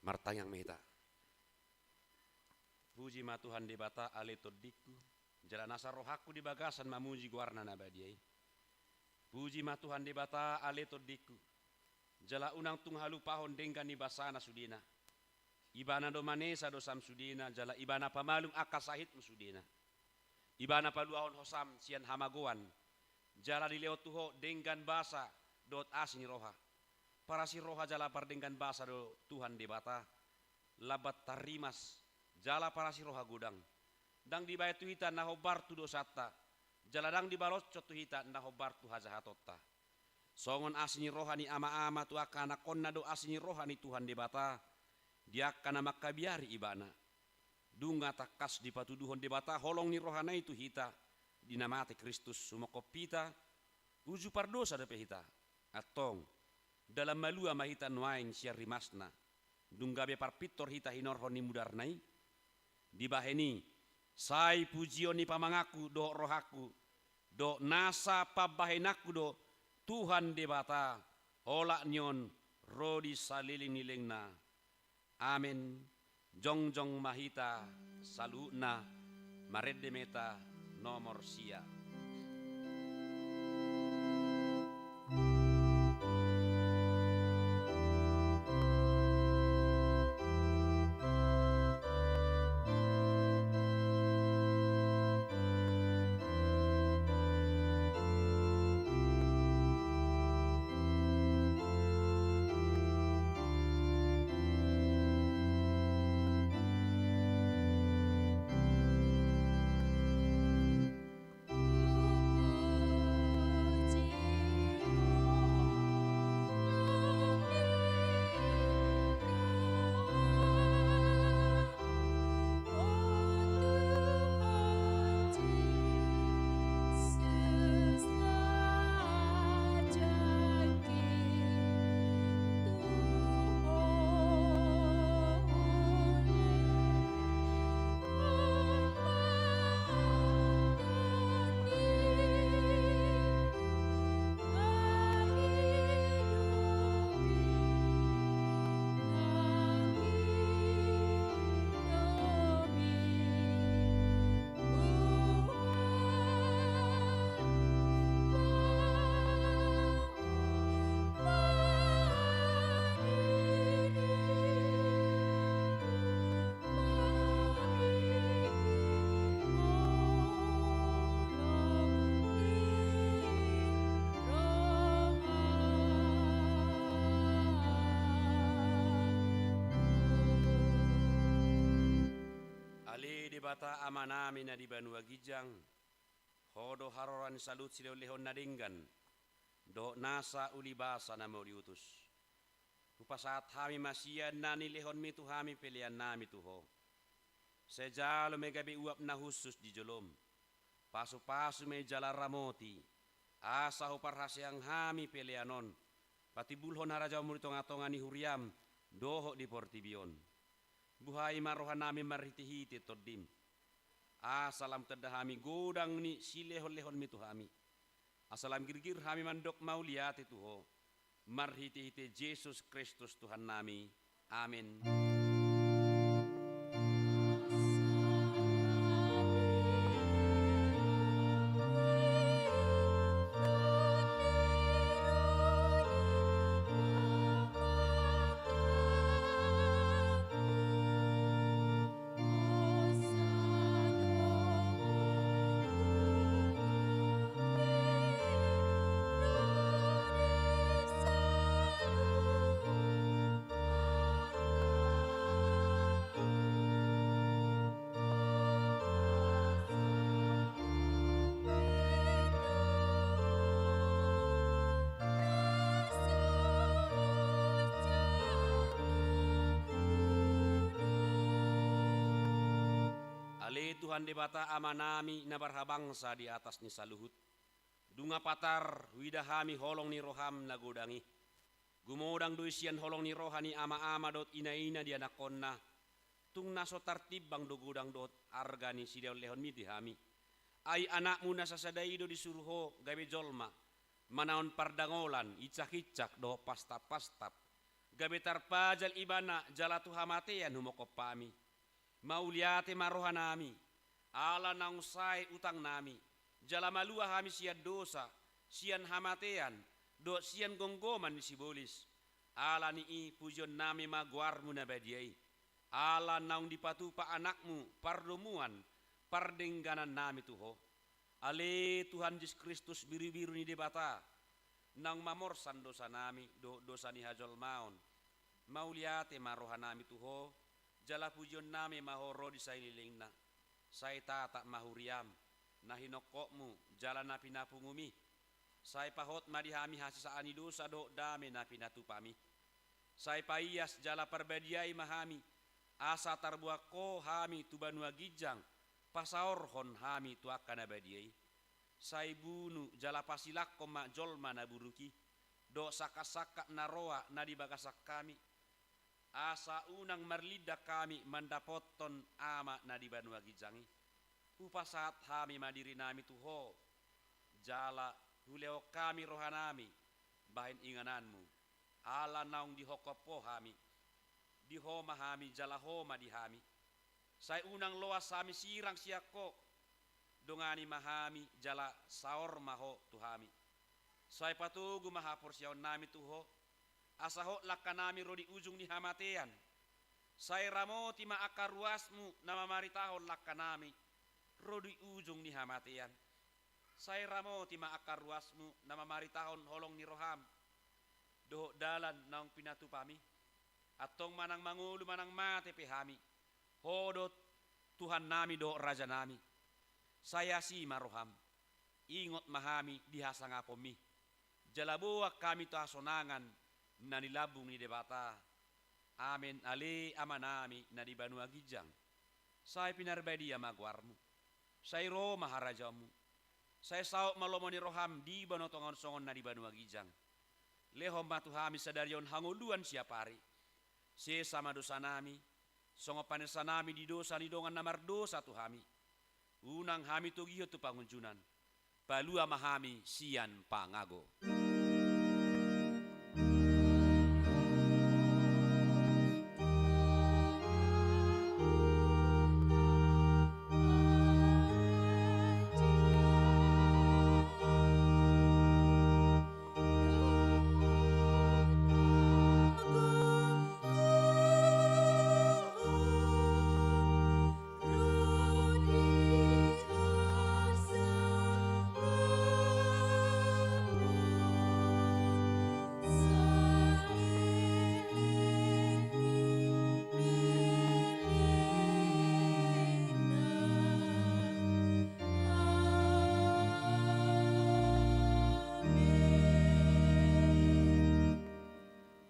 Martayang mehita. Puji ma Tuhan di bata ale todiku. Jala nasa rohaku di bagasan mamuji guarna nabadiai. Puji ma Tuhan di bata ale todiku. Jala unang tunghalu pahon denggan ni basana sudina. Ibana do manesa do sam sudina. Jala ibana pamalung akasahit sudina. Ibana paluahon hosam sian hamagoan. Jala di leo tuho denggan basa dot asini roha. Para si roha jala par denggan basa do Tuhan di bata. Labat tarimas. Jala para si roha gudang. Dang di bayat tuhita naho bartu do satta. Jala dang di balocot tuhita naho bartu hajahatotta. Songon asini rohani ama-ama tu akana konna do asini rohani Tuhan di bata. Dia kana makabiari ibana. Dunga takas di patuduhon di bata holong ni rohana itu hita. Dinamate Kristus sumokopita. Uju pardosa dape hita. Atong dalam malua mahita nuain siar rimasna. Dunggabe parpitor hita hinorhoni mudarnai. Dibaheni sai pujioni pamangaku do rohaku do nasa pabahenaku do Tuhan debata holak nyon rodi saliling nilingna. Amin. Jongjong mahita saluna marede meta nomor sia. Bata amanami na di Banua Gijang hodo haroran salut sila lehon na dinggan do nasa ulibasa na mo diutus upasat hami masiyan na nilehon mi tu hami pilihan nami tuho sejalo me gabi uap na husus di jolom pasu-pasu me jala ramoti asa huparhasyang hami pilihanon pati bulhon harajaw muritonga-tonga ni huriam doho di portibion buhay marohan nami marhiti-hiti todim. Asalam tedahami godang ni silehon-lehon mitu hami. Asalam girgir hami mandok mauliati tuho. Marhiti-hiti Yesus Kristus Tuhan nami. Amin. Tuhan di bata amanami na barhabangsa di atas ni saluhut. Dunga patar widahami holong ni roham na godangi. Gumodang duisian holong ni rohani ama-ama dot ina-ina di anakonna. Tung naso tartibang do godang dot argani sidaw lehon mi dihami. Ay anakmu na sasadaido disuruho gabe jolma. Manaon pardangolan icak-icak do pastap-pastap. gabetar pajal ibana jala tu hamatean humokopami. Mauliate marohanami. Ala nausai utang nami. Jala malua hami sian dosa. Sian hamatean. Do sian gonggoman ni sibolis. Ala ni pujon nami maguarmu nabadiai. Ala naung dipatupa anakmu pardomuan. Pardengganan nami tuho. Ale Tuhan Yesus Kristus biru-biru ni debata. Nang mamorsan dosa nami, dosa ni hajol maun. Mauliate marohan nami tuho, jala pujon nami mahoro di saililingna. Sai tata mahuriam, nahinokokmu, jala na pinapungumi. Sai pahot madihami hasisaani dosa do dame na pinatupami. Sai paiyas jala perbadiai mahami, asa tarbuako hami tubanua gijang, pasaorhon hami tuakana badiai. Sai bunu jala pasilak koma jolma na buruki, do saka-saka naroa na dibagasak kami. Asa unang marlida kami mandapoton ama na dibanua gijangi. Upasat hami madiri nami tuho, jala huleo kami rohanami, bahin ingananmu. Ala naung dihokopo hami, dihoma hami jala homa dihami. Sai unang loas hami sirang siako, dongani mahami jala saor maho tuhami. Sai patugu mahapor siyaw nami tuho, asaho lakanami rodi ujung ni hamatean. Sai ramoti maakaruasmu nama maritahon lakanami rodi ujung ni hamatean. Sai ramoti maakaruasmu nama maritahon holong ni roham. Doh dalan naung pinatupami. Atong manang mangulu manang mate pehami. Hodot Tuhan nami do raja nami. Saya si maroham, ingot mahami dihasa ngapomi. Jalabuak kami to asonangan na nilabung ni debata. Amen ale amanami na di banua gijang. Saya pinarbadi magwarmu. Saya ro maharajamu. Saya saok malomo ni roham di banotongan songon na di banua gijang. Lehom matuhami sadarion hanguluan siapari. Se sama dosa nami. Songo panesa nami di dosa ni dongan namar dosa tuhami. Unang hami tugiyo tu pangunjunan. Palua mahami sian pangago.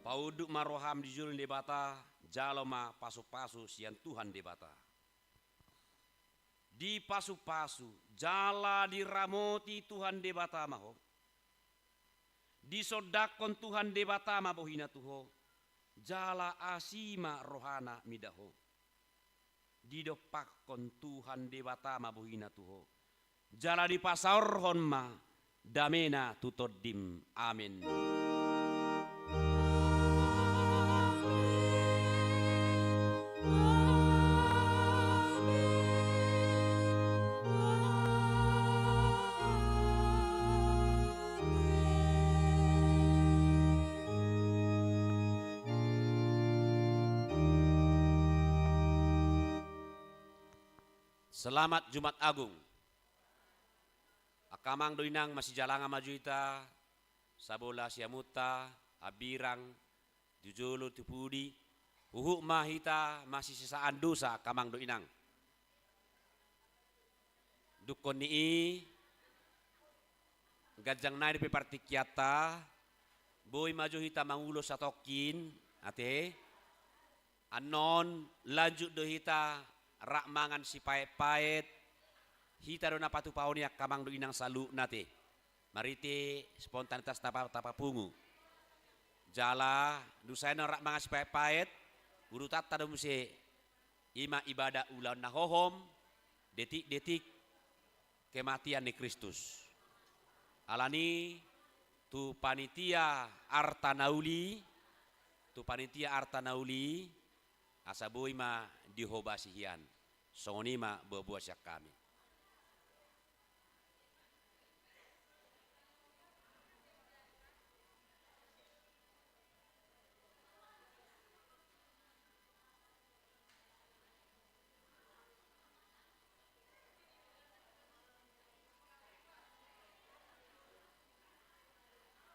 Pauduk maroham di julun debata, jaloma pasu-pasu sian Tuhan debata. Di pasu-pasu, jala diramoti Tuhan debata maho. Di sodakon Tuhan debata mabohina tuho, jala asima rohana midaho. Di dopakon Tuhan debata mabohina tuho, jala di pasaorhon ma, damena tutodim. Amin. Selamat Jumat Agung. Akamang doinang masih jalanga majuita, sabola siamuta, abirang, jujulu tupudi, uhuk mahita masih sisaan dosa kamang doinang. Dukon nii, gajang nai di partikiata, boy majuita mangulo satokin, ate, anon lanjut dohita, rak mangan si paet-paet hita do napatu paoni ak kamang do inang salu nate marite spontanitas tapa pungu jala dusaina rak mangan si paet-paet guru tata do muse ima ibadah ulan nahohom detik-detik kematian ni Kristus alani tu panitia arta nauli tu panitia arta nauli asabui ma dihobasihian. Songoni ma buah-buah syak kami.